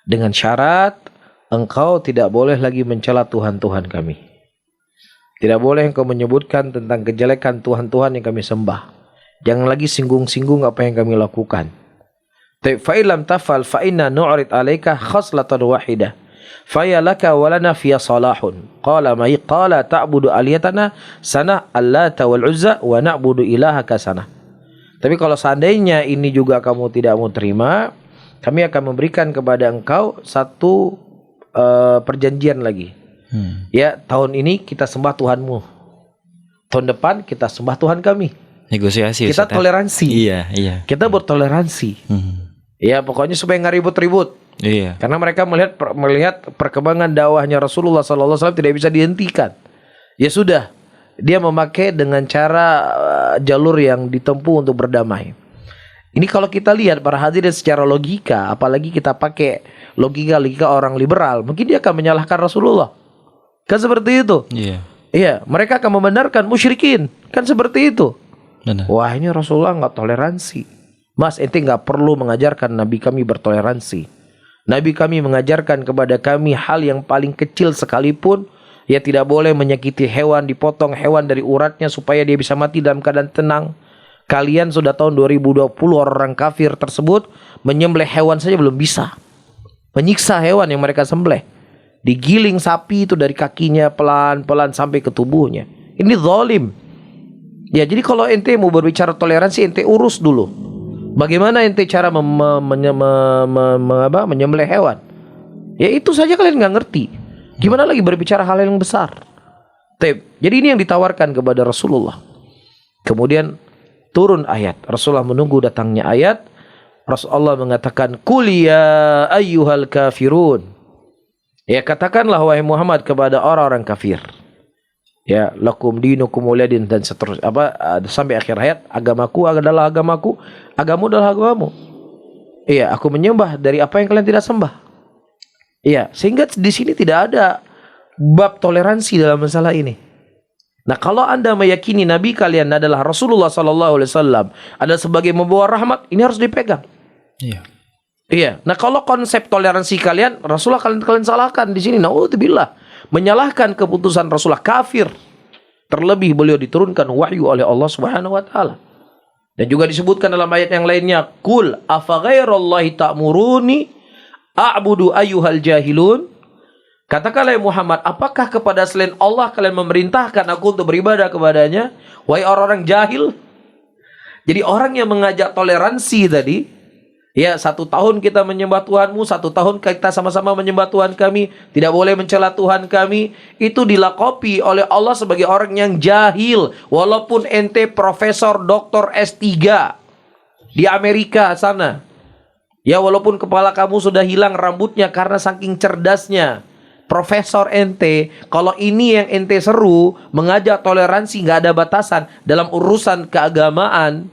Dengan syarat, engkau tidak boleh lagi mencela Tuhan-Tuhan kami. Tidak boleh engkau menyebutkan tentang kejelekan Tuhan-Tuhan yang kami sembah. Jangan lagi singgung-singgung apa yang kami lakukan. Fa'ilam tafal fa'inna nu'rid alaika khaslatan wahidah fayalaka walana fiya salahun qala ta'budu aliyatana sana allata wal uzza wa na'budu ilahaka sana. Tapi kalau seandainya ini juga kamu tidak mau terima, kami akan memberikan kepada engkau satu perjanjian lagi. Ya, tahun ini kita sembah Tuhanmu, tahun depan kita sembah Tuhan kami. Negosiasi. Kita toleransi. Iya. Kita bertoleransi. Ya, pokoknya supaya nggak ribut-ribut. Iya. Karena mereka melihat perkembangan dakwahnya Rasulullah SAW tidak bisa dihentikan. Ya sudah, dia memakai dengan cara jalur yang ditempuh untuk berdamai. Ini kalau kita lihat para hadirin secara logika, apalagi kita pakai logika orang liberal, mungkin dia akan menyalahkan Rasulullah. Kan seperti itu. Iya. Iya, mereka akan membenarkan musyrikin. Kan seperti itu. Benar. Wah, ini Rasulullah nggak toleransi. Mas, ente nggak perlu mengajarkan Nabi kami bertoleransi. Nabi kami mengajarkan kepada kami hal yang paling kecil sekalipun, ya tidak boleh menyakiti hewan, dipotong hewan dari uratnya supaya dia bisa mati dalam keadaan tenang. Kalian sudah tahun 2020 orang kafir tersebut menyembelih hewan saja belum bisa. Menyiksa hewan yang mereka sembelih. Digiling sapi itu dari kakinya pelan-pelan sampai ke tubuhnya. Ini zalim. Ya, jadi kalau ente mau berbicara toleransi, ente urus dulu. Bagaimana ente cara menyembelih hewan? Ya itu saja kalian nggak ngerti. Gimana lagi berbicara hal yang besar? Jadi ini yang ditawarkan kepada Rasulullah. Kemudian turun ayat. Rasulullah menunggu datangnya ayat. Rasulullah mengatakan, "Qul ya ayyuhal kafirun." Ya, katakanlah wahai Muhammad kepada orang-orang kafir. Ya, lakum dinukum waliyadin dan seterusnya sampai akhir ayat, agamaku adalah agamaku, agamu adalah agamamu. Iya, aku menyembah dari apa yang kalian tidak sembah. Iya, sehingga di sini tidak ada bab toleransi dalam masalah ini. Nah, kalau Anda meyakini Nabi kalian adalah Rasulullah SAW adalah sebagai membawa rahmat, ini harus dipegang. Iya. Iya. Nah, kalau konsep toleransi kalian, Rasulullah kalian salahkan di sini. Naudzubillah, menyalahkan keputusan Rasulullah, kafir. Terlebih beliau diturunkan wahyu oleh Allah Subhanahu wa taala. Dan juga disebutkan dalam ayat yang lainnya, "Qul afa ghairallahi ta'muruni a'budu ayyuhal jahilun." Katakanlah ya Muhammad, apakah kepada selain Allah kalian memerintahkan aku untuk beribadah kepadanya? Wahai orang-orang jahil. Jadi orang yang mengajak toleransi tadi, ya 1 tahun kita menyembah Tuhanmu, 1 tahun kita sama-sama menyembah Tuhan kami, tidak boleh mencela Tuhan kami, itu dilakopi oleh Allah sebagai orang yang jahil. Walaupun ente profesor, doktor S3 di Amerika sana, ya walaupun kepala kamu sudah hilang rambutnya karena saking cerdasnya Profesor ente, kalau ini yang ente seru, mengajak toleransi, nggak ada batasan dalam urusan keagamaan,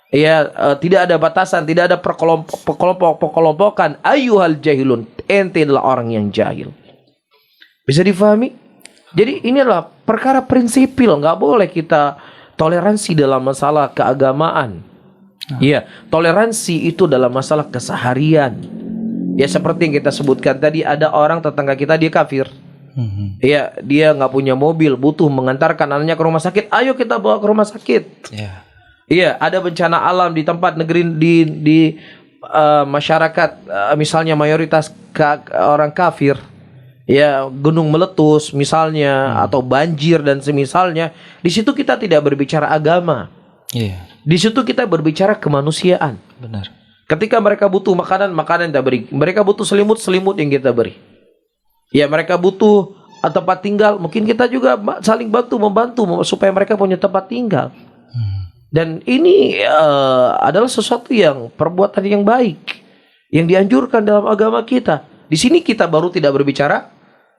ya tidak ada batasan, tidak ada perkelompokan. Ayyuhal jahilun, ente adalah orang yang jahil. Bisa difahami? Jadi ini adalah perkara prinsipil, nggak boleh kita toleransi dalam masalah keagamaan. Iya, toleransi itu dalam masalah keseharian. Ya seperti yang kita sebutkan tadi, ada orang tetangga kita dia kafir. Ya, dia nggak punya mobil, butuh mengantarkan anaknya ke rumah sakit. Ayo kita bawa ke rumah sakit. Iya, ada bencana alam di tempat negeri di masyarakat, misalnya mayoritas orang kafir. Ya, gunung meletus misalnya, atau banjir dan semisalnya. Di situ kita tidak berbicara agama. Di situ kita berbicara kemanusiaan. Benar. Ketika mereka butuh makanan kita beri. Mereka butuh selimut yang kita beri. Ya, mereka butuh tempat tinggal, mungkin kita juga saling membantu supaya mereka punya tempat tinggal. Dan ini adalah sesuatu yang perbuatan yang baik, yang dianjurkan dalam agama kita. Di sini kita baru tidak berbicara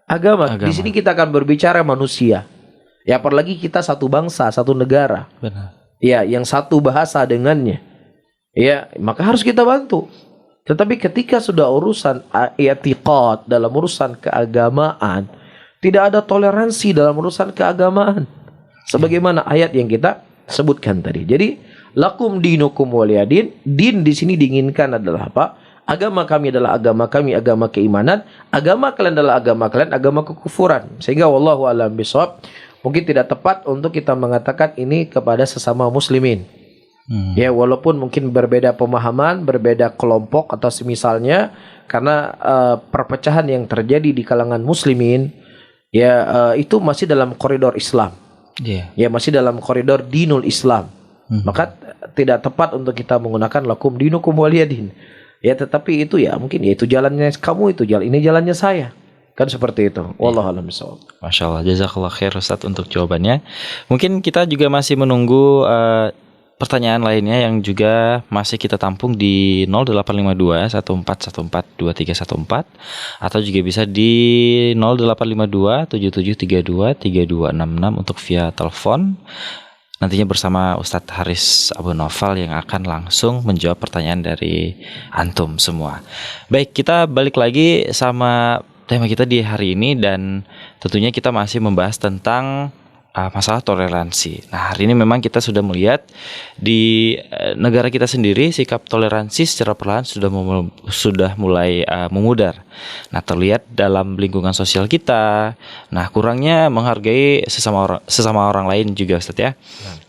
agama. Di sini kita akan berbicara manusia. Ya, apalagi kita satu bangsa, satu negara. Benar. Ya, yang satu bahasa dengannya. Ya, maka harus kita bantu. Tetapi ketika sudah urusan i'tiqad, dalam urusan keagamaan, tidak ada toleransi dalam urusan keagamaan. Sebagaimana ayat yang kita sebutkan tadi. Jadi, lakum dinukum waliyadin. Din di sini diinginkan adalah apa? Agama kami adalah agama kami, agama keimanan. Agama kalian adalah agama kalian, agama kekufuran. Sehingga wallahu a'lam bishawab, mungkin tidak tepat untuk kita mengatakan ini kepada sesama muslimin. Ya, walaupun mungkin berbeda pemahaman, berbeda kelompok atau semisalnya, karena perpecahan yang terjadi di kalangan muslimin, ya itu masih dalam koridor Islam. Ya, masih dalam koridor dinul Islam. Maka tidak tepat untuk kita menggunakan lakum dinukum waliyadin. Ya, tetapi itu ya mungkin ya itu jalannya kamu, itu jalan ini jalannya saya. Kan seperti itu. Wallahu a'lam bishawab. Masya Allah, jazakallah khair Ustaz untuk jawabannya. Mungkin kita juga masih menunggu pertanyaan lainnya yang juga masih kita tampung di 0852 1414 2314 atau juga bisa di 0852 7732 3266 untuk via telepon. Nantinya bersama Ustadz Haris Abu Noval yang akan langsung menjawab pertanyaan dari antum semua. Baik, kita balik lagi sama tema kita di hari ini, dan tentunya kita masih membahas tentang masalah toleransi. Nah, hari ini memang kita sudah melihat di negara kita sendiri sikap toleransi secara perlahan sudah mulai memudar. Nah, terlihat dalam lingkungan sosial kita. Nah, kurangnya menghargai sesama orang lain juga, Ustaz ya.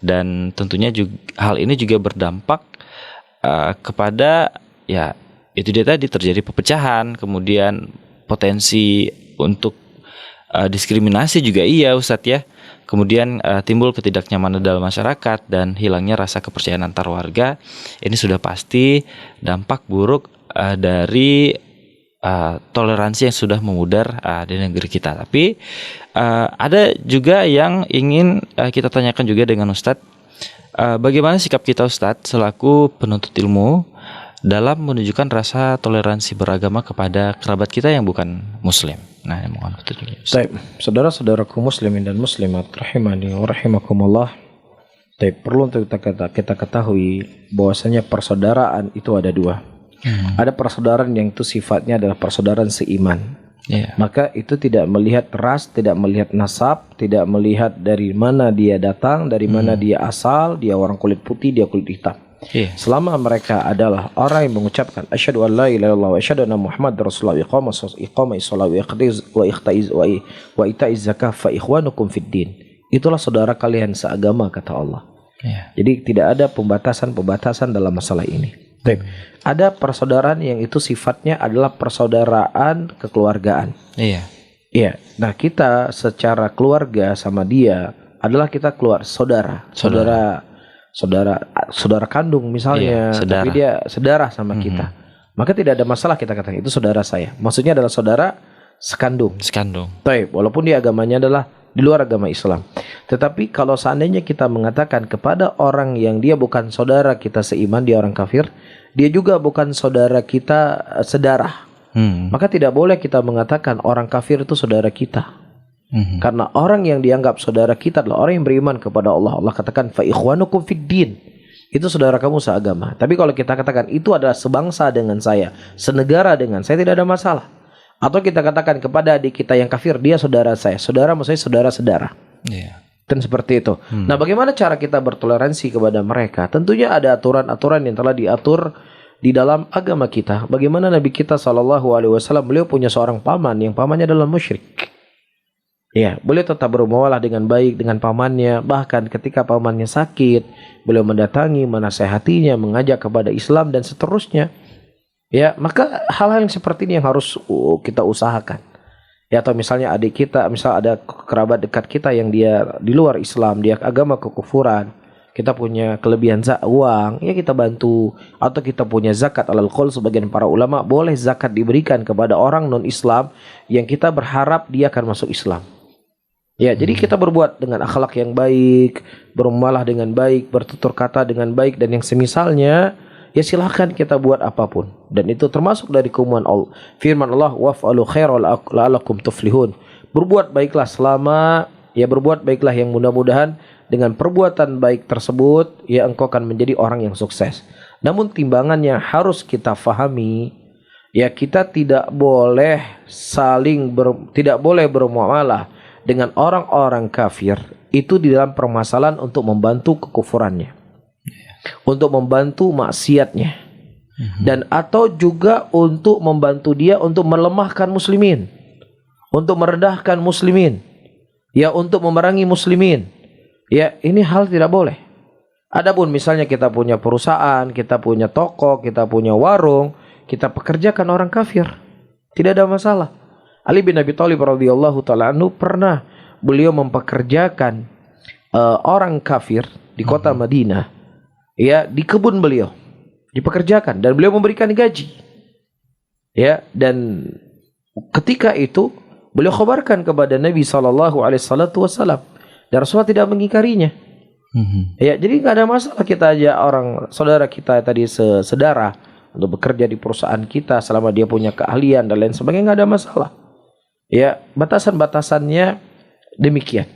Dan tentunya juga, hal ini juga berdampak kepada ya itu dia tadi, terjadi perpecahan, kemudian potensi untuk diskriminasi juga iya, Ustaz ya. Kemudian timbul ketidaknyamanan dalam masyarakat dan hilangnya rasa kepercayaan antar warga. Ini sudah pasti dampak buruk dari toleransi yang sudah memudar di negeri kita. Tapi ada juga yang ingin kita tanyakan juga dengan Ustadz, bagaimana sikap kita Ustadz selaku penuntut ilmu dalam menunjukkan rasa toleransi beragama kepada kerabat kita yang bukan Muslim. Nah, mohon petunjuknya. Baik, saudara-saudaraku muslimin dan muslimat rahimani wa rahimakumullah. Baik, perlu untuk kita ketahui bahwasanya persaudaraan itu ada dua. Ada persaudaraan yang itu sifatnya adalah persaudaraan seiman. Maka itu tidak melihat ras, tidak melihat nasab, tidak melihat dari mana dia datang, dari mana dia asal, dia orang kulit putih, dia kulit hitam. Selama mereka adalah orang yang mengucapkan asyhadu an la ilaha illallah wa asyhadu anna muhammadar rasulullah iqamah shalah wa itaiz zakah fa ikhwanukum fid din. Itulah saudara kalian seagama, kata Allah. Jadi tidak ada pembatasan dalam masalah ini. Ada persaudaraan yang itu sifatnya adalah persaudaraan kekeluargaan. Nah, kita secara keluarga sama dia adalah kita saudara kandung misalnya, tapi dia saudara sama kita. Maka tidak ada masalah kita katakan itu saudara saya. Maksudnya adalah saudara sekandung. Baik, walaupun dia agamanya adalah di luar agama Islam. Tetapi kalau seandainya kita mengatakan kepada orang yang dia bukan saudara kita seiman, dia orang kafir, dia juga bukan saudara kita sedarah, maka tidak boleh kita mengatakan orang kafir itu saudara kita. Karena orang yang dianggap saudara kita adalah orang yang beriman kepada Allah. Allah katakan fa ikhwanukum fid din. Itu saudara kamu seagama. Tapi kalau kita katakan itu adalah sebangsa dengan saya, senegara dengan saya, tidak ada masalah. Atau kita katakan kepada adik kita yang kafir, dia saudara saya. Saudara maksudnya saudara-saudara. Dan seperti itu. Nah, bagaimana cara kita bertoleransi kepada mereka? Tentunya ada aturan-aturan yang telah diatur di dalam agama kita. Bagaimana Nabi kita SAW, beliau punya seorang paman yang pamannya adalah musyrik. Beliau tetap bermuamalah dengan baik dengan pamannya. Bahkan ketika pamannya sakit, beliau mendatangi, menasehatinya, mengajak kepada Islam dan seterusnya. Maka hal-hal yang seperti ini yang harus kita usahakan. Atau misalnya adik kita, misal ada kerabat dekat kita yang dia di luar Islam, dia agama kekufuran, kita punya kelebihan uang, kita bantu. Atau kita punya zakat alal qaul, sebagian para ulama boleh zakat diberikan kepada orang non Islam yang kita berharap dia akan masuk Islam. Jadi kita berbuat dengan akhlak yang baik, bermuamalah dengan baik, bertutur kata dengan baik dan yang semisalnya. Silahkan kita buat apapun. Dan itu termasuk dari keumuman Allah. Firman Allah, waf'alu khairan la'allakum tuflihun. Berbuat baiklah berbuat baiklah yang mudah-mudahan dengan perbuatan baik tersebut, engkau akan menjadi orang yang sukses. Namun timbangannya harus kita fahami, kita tidak boleh tidak boleh bermuamalah dengan orang-orang kafir itu di dalam permasalahan untuk membantu kekufurannya. Untuk membantu maksiatnya, dan atau juga untuk membantu dia untuk melemahkan muslimin, untuk merendahkan muslimin, untuk memerangi muslimin. Ini hal tidak boleh. Adapun misalnya kita punya perusahaan, kita punya toko, kita punya warung, kita pekerjakan orang kafir, tidak ada masalah. Ali bin Abi Thalib radhiyallahu taala anhu pernah beliau mempekerjakan orang kafir di kota Madinah. Di kebun beliau dipekerjakan dan beliau memberikan gaji. Dan ketika itu beliau khabarkan kepada Nabi SAW dan Rasulullah tidak mengingkarinya. Jadi nggak ada masalah kita aja orang saudara kita tadi sedarah untuk bekerja di perusahaan kita selama dia punya keahlian dan lain sebagainya, nggak ada masalah. Batasan-batasannya demikian.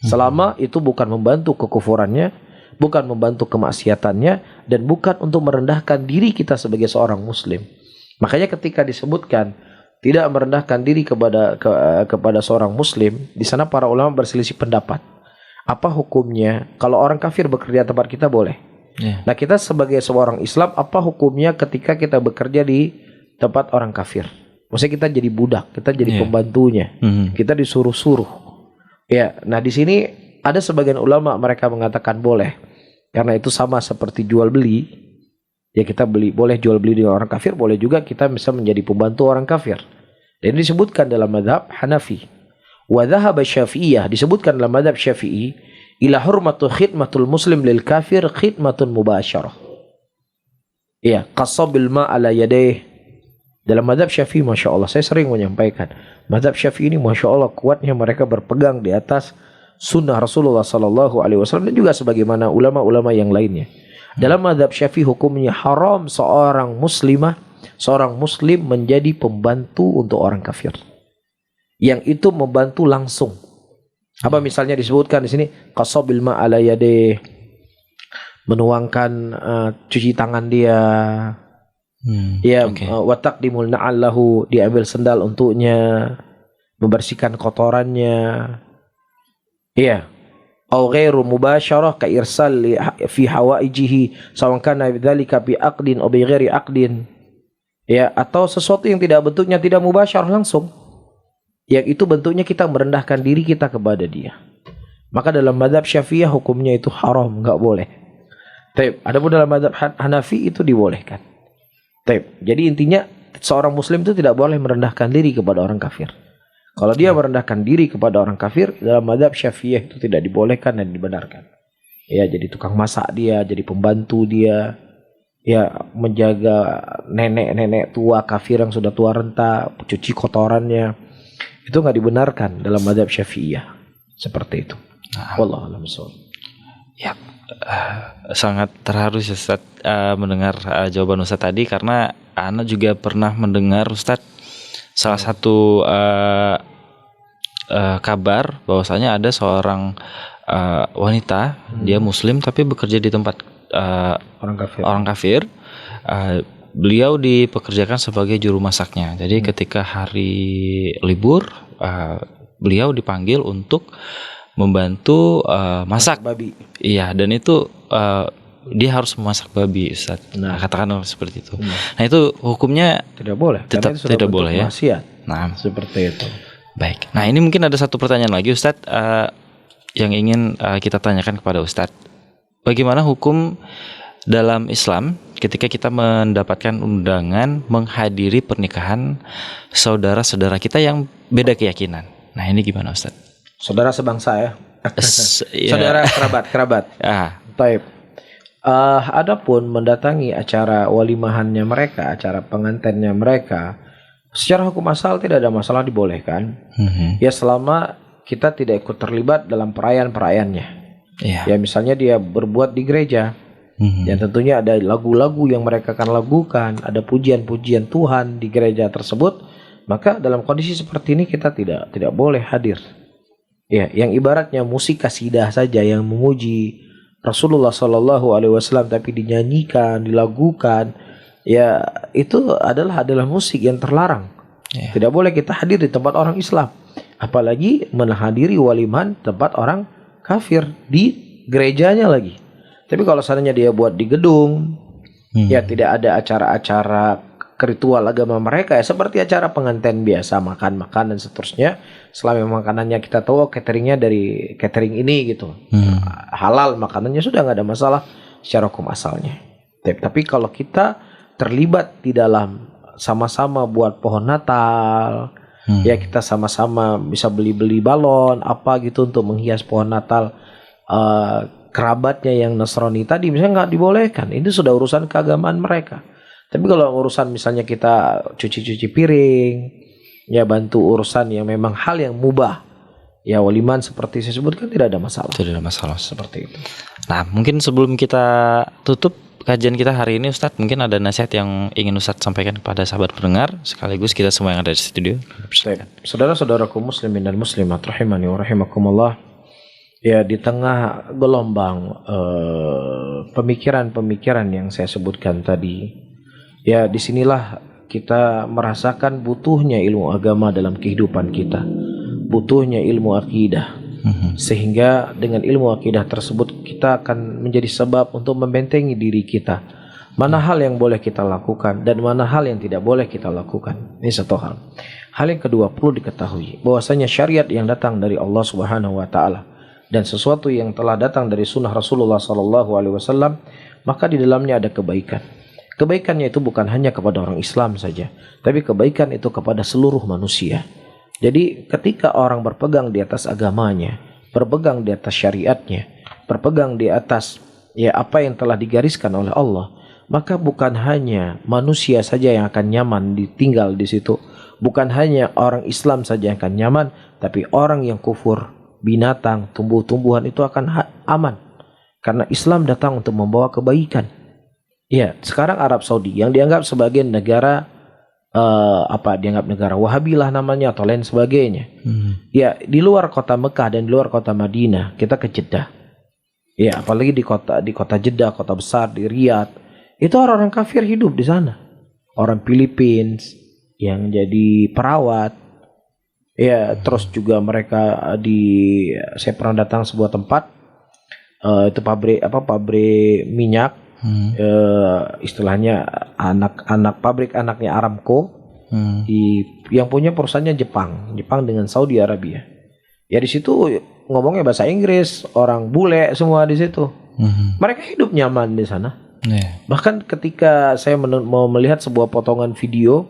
Selama itu bukan membantu kekufurannya, bukan membantu kemaksiatannya, dan bukan untuk merendahkan diri kita sebagai seorang muslim. Makanya ketika disebutkan tidak merendahkan diri kepada seorang muslim, di sana para ulama berselisih pendapat. Apa hukumnya kalau orang kafir bekerja di tempat kita boleh? Nah, kita sebagai seorang Islam, apa hukumnya ketika kita bekerja di tempat orang kafir? Maksudnya kita jadi budak, kita jadi pembantunya, kita disuruh-suruh. Nah di sini ada sebagian ulama mereka mengatakan boleh, karena itu sama seperti jual beli. Kita boleh jual beli dengan orang kafir, boleh juga kita bisa menjadi pembantu orang kafir. Dan disebutkan dalam mazhab Hanafi. Wa dhahaba Syafi'iyah, disebutkan dalam mazhab Syafi'i, ila hurmatu khidmatul muslim lil kafir khidmatun mubasyarah. Qasabil ma ala yadayh Dalam mazhab Syafi'i, Masya Allah, saya sering menyampaikan, mazhab Syafi'i ini Masya Allah kuatnya mereka berpegang di atas sunnah Rasulullah Sallallahu Alaihi Wasallam dan juga sebagaimana ulama-ulama yang lainnya. Dalam mazhab Syafi'i hukumnya haram seorang muslimah, seorang muslim menjadi pembantu untuk orang kafir. Yang itu membantu langsung. Apa misalnya disebutkan di sini, qasabil ma'ala yadeh, menuangkan cuci tangan dia. Ya, wataqdimul na'allahu, diambil sendal untuknya, membersihkan kotorannya. Ya. Au ghairu mubasyarah ka irsal fi hawaijihi sawan kana bidzalika bi aqdin aw bi ghairi aqdin. Ya, atau sesuatu yang tidak bentuknya tidak mubasyarah langsung. Yang itu bentuknya kita merendahkan diri kita kepada dia. Maka dalam mazhab Syafi'iyah hukumnya itu haram, enggak boleh. Taib. Adapun dalam mazhab Hanafi itu dibolehkan. Taib. Jadi intinya seorang muslim itu tidak boleh merendahkan diri kepada orang kafir. Kalau dia merendahkan diri kepada orang kafir, dalam mazhab Syafi'iyah itu tidak dibolehkan dan dibenarkan. Ya, jadi tukang masak dia, jadi pembantu dia, ya menjaga nenek-nenek tua kafir yang sudah tua renta, cuci kotorannya. Itu nggak dibenarkan dalam mazhab Syafi'iyah. Seperti itu. Wallahu a'lam bishawab. Ya, sangat terharu Ustaz mendengar jawaban Ustaz tadi, karena Ana juga pernah mendengar Ustaz salah satu kabar bahwasanya ada seorang wanita, dia muslim tapi bekerja di tempat orang kafir. Beliau dipekerjakan sebagai juru masaknya. Jadi ketika hari libur, beliau dipanggil untuk membantu masak babi. Iya, dan itu dia harus memasak babi, Ustaz. Nah, katakan seperti itu. Nah, itu hukumnya tidak boleh. Tetap tidak boleh ya. Maksiat. Nah, seperti itu. Baik. Nah, ini mungkin ada satu pertanyaan lagi, Ustaz, yang ingin kita tanyakan kepada Ustaz. Bagaimana hukum dalam Islam ketika kita mendapatkan undangan menghadiri pernikahan saudara-saudara kita yang beda keyakinan? Nah, ini gimana, Ustaz? Saudara sebangsa ya. Saudara kerabat. Taib. Adapun mendatangi acara walimahannya mereka, acara pengantinnya mereka, secara hukum asal tidak ada masalah, dibolehkan. Ya selama kita tidak ikut terlibat dalam perayaan-perayaannya. Ya misalnya dia berbuat di gereja, yang tentunya ada lagu-lagu yang mereka akan lakukan, ada pujian-pujian Tuhan di gereja tersebut, maka dalam kondisi seperti ini kita tidak boleh hadir. Ya, yang ibaratnya musik kasidah saja yang memuji Rasulullah Sallallahu Alaihi Wasallam tapi dinyanyikan, dilagukan, ya itu adalah musik yang terlarang. Tidak boleh kita hadir di tempat orang Islam, apalagi menghadiri walimahan tempat orang kafir di gerejanya lagi. Tapi kalau seandainya dia buat di gedung, ya tidak ada acara-acara ritual agama mereka, ya seperti acara pengantin biasa, makan-makan dan seterusnya. Selama makanannya kita tahu cateringnya dari catering ini gitu, halal makanannya, sudah nggak ada masalah secara hukum asalnya. Tapi kalau kita terlibat di dalam sama-sama buat pohon Natal, ya kita sama-sama bisa beli balon apa gitu untuk menghias pohon Natal, kerabatnya yang Nasrani tadi misalnya nggak dibolehkan. Ini sudah urusan keagamaan mereka. Tapi kalau urusan misalnya kita cuci-cuci piring, ya bantu urusan yang memang hal yang mubah, ya waliman seperti saya sebutkan, tidak ada masalah. Tidak ada masalah seperti itu. Nah, mungkin sebelum kita tutup kajian kita hari ini, Ustadz, mungkin ada nasihat yang ingin Ustadz sampaikan kepada sahabat pendengar, sekaligus kita semua yang ada di studio. Saudara-saudaraku muslimin dan muslimat rahimani wa rahimakumullah. Ya, di tengah gelombang pemikiran-pemikiran yang saya sebutkan tadi, ya disinilah kita merasakan butuhnya ilmu agama dalam kehidupan kita, butuhnya ilmu akidah. Sehingga dengan ilmu akidah tersebut kita akan menjadi sebab untuk membentengi diri kita, mana hal yang boleh kita lakukan dan mana hal yang tidak boleh kita lakukan. Ini satu hal. Hal yang kedua, perlu diketahui bahwasanya syariat yang datang dari Allah Subhanahu wa taala dan sesuatu yang telah datang dari sunnah Rasulullah sallallahu alaihi wasallam, maka di dalamnya ada kebaikan. Kebaikannya itu bukan hanya kepada orang Islam saja, tapi kebaikan itu kepada seluruh manusia. Jadi ketika orang berpegang di atas agamanya, berpegang di atas syariatnya, berpegang di atas ya apa yang telah digariskan oleh Allah, maka bukan hanya manusia saja yang akan nyaman tinggal di situ, bukan hanya orang Islam saja yang akan nyaman, tapi orang yang kufur, binatang, tumbuh-tumbuhan itu akan aman, karena Islam datang untuk membawa kebaikan. Ya, sekarang Arab Saudi yang dianggap sebagai negara dianggap negara Wahabi lah namanya atau lain sebagainya. Ya, di luar kota Mekah dan di luar kota Madinah, kita ke Jeddah. Ya, apalagi di kota Jeddah, kota besar di Riyadh. Itu orang-orang kafir hidup di sana. Orang Filipina yang jadi perawat. Ya, terus juga mereka saya pernah datang sebuah tempat itu pabrik minyak. Istilahnya pabrik anaknya Aramco. Yang punya perusahaannya Jepang dengan Saudi Arabia. Ya di situ ngomongnya bahasa Inggris, orang bule semua di situ. Mereka hidup nyaman di sana. Bahkan ketika saya mau melihat sebuah potongan video,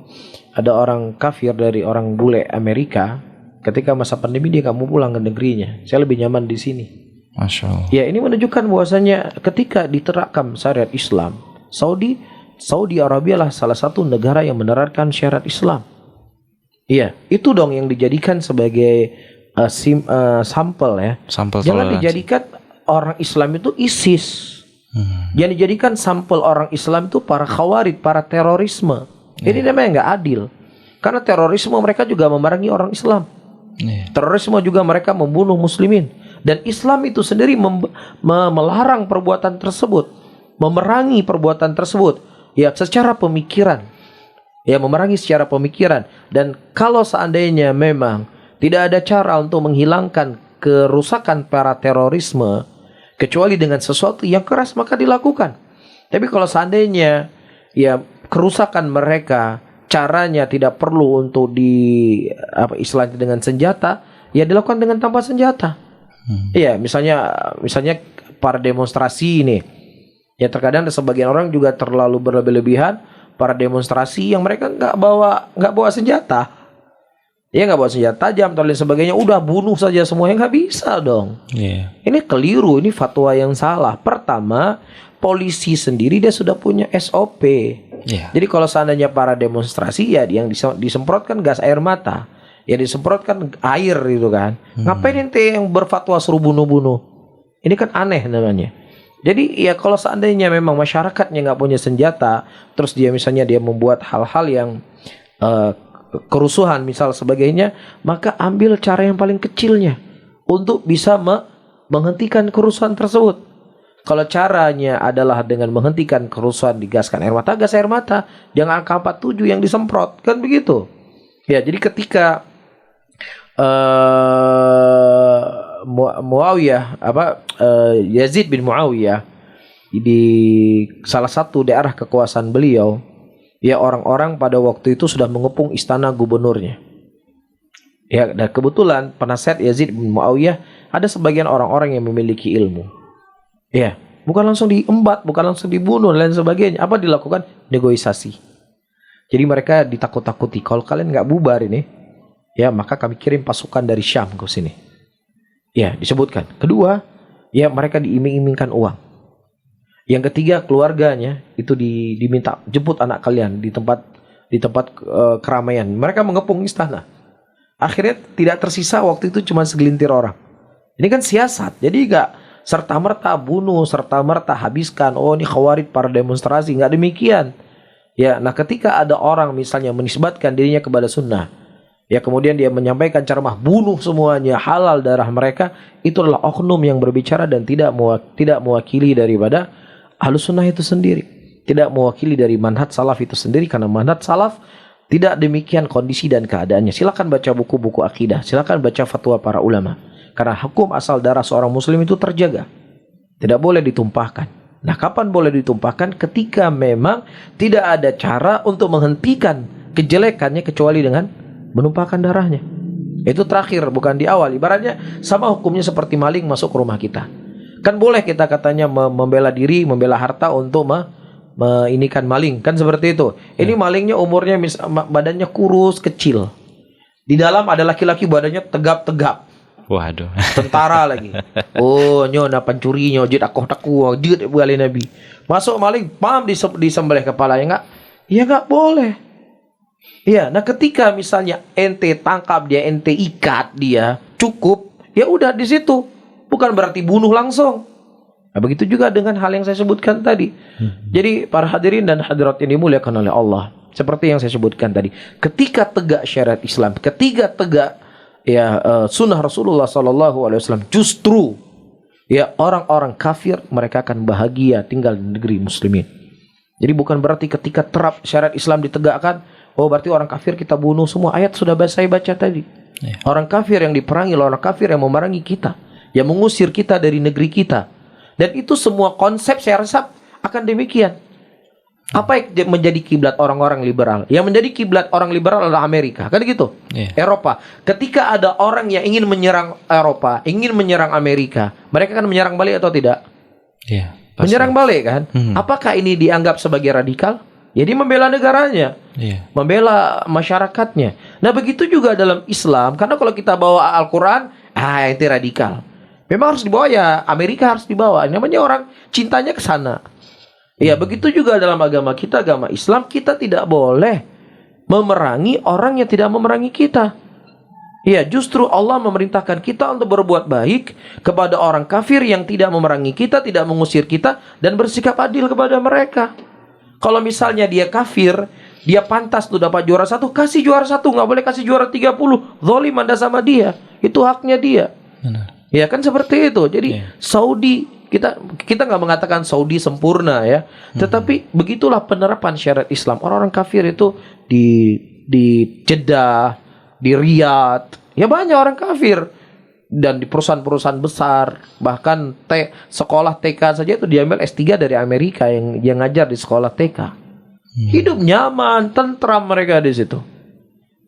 ada orang kafir dari orang bule Amerika, ketika masa pandemi dia nggak mau pulang ke negerinya. Saya lebih nyaman di sini. Masya Allah. Ya, ini menunjukkan bahwasanya ketika diterapkan syariat Islam, Saudi Arabia lah salah satu negara yang menerapkan syariat Islam. Iya, itu dong yang dijadikan sebagai sampel ya. Jangan dijadikan orang Islam itu ISIS. Yang dijadikan sampel orang Islam itu para khawarij, para terorisme. Ini namanya nggak adil. Karena terorisme mereka juga memerangi orang Islam. Terorisme juga mereka membunuh muslimin. Dan Islam itu sendiri melarang perbuatan tersebut, memerangi perbuatan tersebut. Ya, secara pemikiran. Ya, memerangi secara pemikiran. Dan kalau seandainya memang tidak ada cara untuk menghilangkan kerusakan para terorisme kecuali dengan sesuatu yang keras, maka dilakukan. Tapi kalau seandainya ya kerusakan mereka caranya tidak perlu untuk istilahnya dengan senjata, ya dilakukan dengan tanpa senjata. Iya, misalnya para demonstrasi ini, ya terkadang sebagian orang juga terlalu berlebihan para demonstrasi yang mereka nggak bawa senjata. Ya nggak bawa senjata tajam atau lain sebagainya, udah bunuh saja semuanya, nggak bisa dong. Ini keliru, ini fatwa yang salah. Pertama, polisi sendiri dia sudah punya SOP. Jadi kalau seandainya para demonstrasi ya yang disemprotkan gas air mata, ya disemprotkan air gitu kan. Ngapain ente yang berfatwa suruh bunuh-bunuh? Ini kan aneh namanya. Jadi ya kalau seandainya memang masyarakatnya nggak punya senjata, terus dia misalnya dia membuat hal-hal yang kerusuhan misal sebagainya, maka ambil cara yang paling kecilnya untuk bisa menghentikan kerusuhan tersebut. Kalau caranya adalah dengan menghentikan kerusuhan digaskan air mata, gas air mata, jangan AK-47 yang disemprot, kan begitu. Ya, jadi ketika Yazid bin Muawiyah di salah satu daerah kekuasaan beliau, ya orang-orang pada waktu itu sudah mengepung istana gubernurnya. Ya, dan kebetulan penasihat Yazid bin Muawiyah ada sebagian orang-orang yang memiliki ilmu. Ya, bukan langsung diembat, bukan langsung dibunuh dan lain sebagainya. Apa dilakukan? Negosiasi. Jadi mereka ditakut-takuti. Kalau kalian nggak bubar ini, ya maka kami kirim pasukan dari Syam ke sini. Ya, disebutkan. Kedua, ya mereka diiming-imingkan uang. Yang ketiga, keluarganya itu diminta jemput anak kalian di tempat keramaian. Mereka mengepung istana. Akhirnya tidak tersisa waktu itu cuma segelintir orang. Ini kan siasat. Jadi nggak serta-merta bunuh, serta-merta habiskan. Oh, ini khawarij para demonstrasi. Nggak demikian. Ya, nah ketika ada orang misalnya menisbatkan dirinya kepada sunnah, ya kemudian dia menyampaikan ceramah bunuh semuanya, halal darah mereka, itu adalah oknum yang berbicara dan tidak mewakili daripada Ahlus Sunnah itu sendiri, tidak mewakili dari manhaj salaf itu sendiri, karena manhaj salaf tidak demikian kondisi dan keadaannya. Silakan baca buku-buku akidah, silakan baca fatwa para ulama, karena hukum asal darah seorang muslim itu terjaga, tidak boleh ditumpahkan. Nah, kapan boleh ditumpahkan? Ketika memang tidak ada cara untuk menghentikan kejelekannya kecuali dengan menumpahkan darahnya. Itu terakhir, bukan di awal. Ibaratnya sama hukumnya seperti maling masuk ke rumah kita. Kan boleh kita katanya membela diri, membela harta untuk inikan maling. Kan seperti itu. Ini malingnya umurnya badannya kurus, kecil. Di dalam ada laki-laki badannya tegap-tegap. Waduh. Tentara lagi. Oh, nyo na pencuri nyo jid akoh taku jid bali nabi. Masuk maling, pam disembelih kepalanya enggak? Ya enggak boleh. Iya, nah ketika misalnya ente tangkap dia, ente ikat dia, cukup, ya udah di situ. Bukan berarti bunuh langsung. Nah, begitu juga dengan hal yang saya sebutkan tadi. Jadi para hadirin dan hadirat yang dimuliakan oleh Allah, seperti yang saya sebutkan tadi, ketika tegak syariat Islam, ketika tegak sunnah Rasulullah SAW, justru ya orang-orang kafir mereka akan bahagia tinggal di negeri muslimin. Jadi bukan berarti ketika terap syariat Islam ditegakkan, oh berarti orang kafir kita bunuh semua. Ayat sudah saya baca tadi. Orang kafir yang diperangi, orang kafir yang memerangi kita, yang mengusir kita dari negeri kita. Dan itu semua konsep saya rasa akan demikian. Apa yang menjadi kiblat orang-orang liberal? Yang menjadi kiblat orang liberal adalah Amerika, kan gitu? Eropa. Ketika ada orang yang ingin menyerang Eropa, ingin menyerang Amerika, mereka kan menyerang balik atau tidak? Menyerang balik kan? Apakah ini dianggap sebagai radikal? Jadi membela negaranya, membela masyarakatnya. Nah begitu juga dalam Islam, karena kalau kita bawa Al-Quran, itu radikal. Memang harus dibawa ya, Amerika harus dibawa. Namanya orang cintanya ke sana. Ya begitu juga dalam agama kita, agama Islam, kita tidak boleh memerangi orang yang tidak memerangi kita. Ya justru Allah memerintahkan kita untuk berbuat baik kepada orang kafir yang tidak memerangi kita, tidak mengusir kita, dan bersikap adil kepada mereka. Kalau misalnya dia kafir, dia pantas tuh dapat juara 1, kasih juara 1, nggak boleh kasih juara 30. Zalim Anda sama dia, itu haknya dia. Ya kan seperti itu. Jadi Saudi, kita nggak mengatakan Saudi sempurna ya, tetapi begitulah penerapan syariat Islam. Orang-orang kafir itu di Jeddah, di Riyadh, ya banyak orang kafir. Dan di perusahaan-perusahaan besar, bahkan sekolah TK saja itu diambil S3 dari Amerika yang ngajar di sekolah TK. Hidup nyaman, tentram mereka di situ.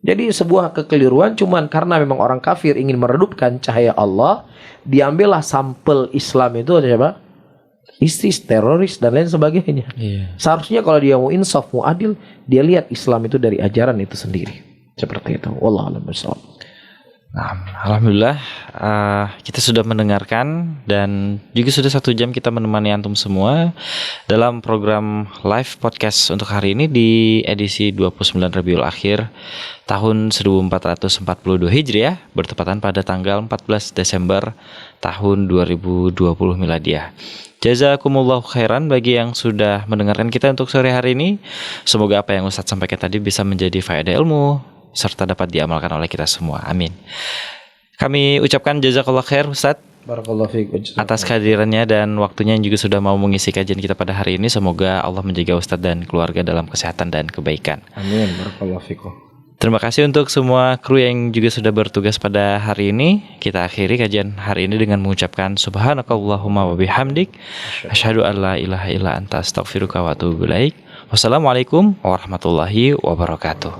Jadi sebuah kekeliruan, cuman karena memang orang kafir ingin meredupkan cahaya Allah, diambillah sampel Islam itu siapa? ISIS, teroris dan lain sebagainya. Seharusnya kalau dia mau insaf, mau adil, dia lihat Islam itu dari ajaran itu sendiri. Seperti itu. Wallahu a'lam bishawab. Nah, alhamdulillah kita sudah mendengarkan dan juga sudah 1 jam kita menemani antum semua dalam program live podcast untuk hari ini di edisi 29 Rabiul Akhir tahun 1442 Hijriah, bertepatan pada tanggal 14 Desember tahun 2020 Miladiah. Jazakumullah khairan bagi yang sudah mendengarkan kita untuk sore hari ini. Semoga apa yang Ustadz sampaikan tadi bisa menjadi faedah ilmu serta dapat diamalkan oleh kita semua. Amin. Kami ucapkan jazakallah khair Ustadz atas kehadirannya dan waktunya yang juga sudah mau mengisi kajian kita pada hari ini. Semoga Allah menjaga Ustadz dan keluarga dalam kesehatan dan kebaikan. Amin. Barakallahu fikum. Terima kasih untuk semua kru yang juga sudah bertugas pada hari ini. Kita akhiri kajian hari ini dengan mengucapkan subhanakallahumma wa bihamdik asyhadu an la ilaha illa anta astaghfiruka wa atubu ilaik. Wassalamualaikum warahmatullahi wabarakatuh.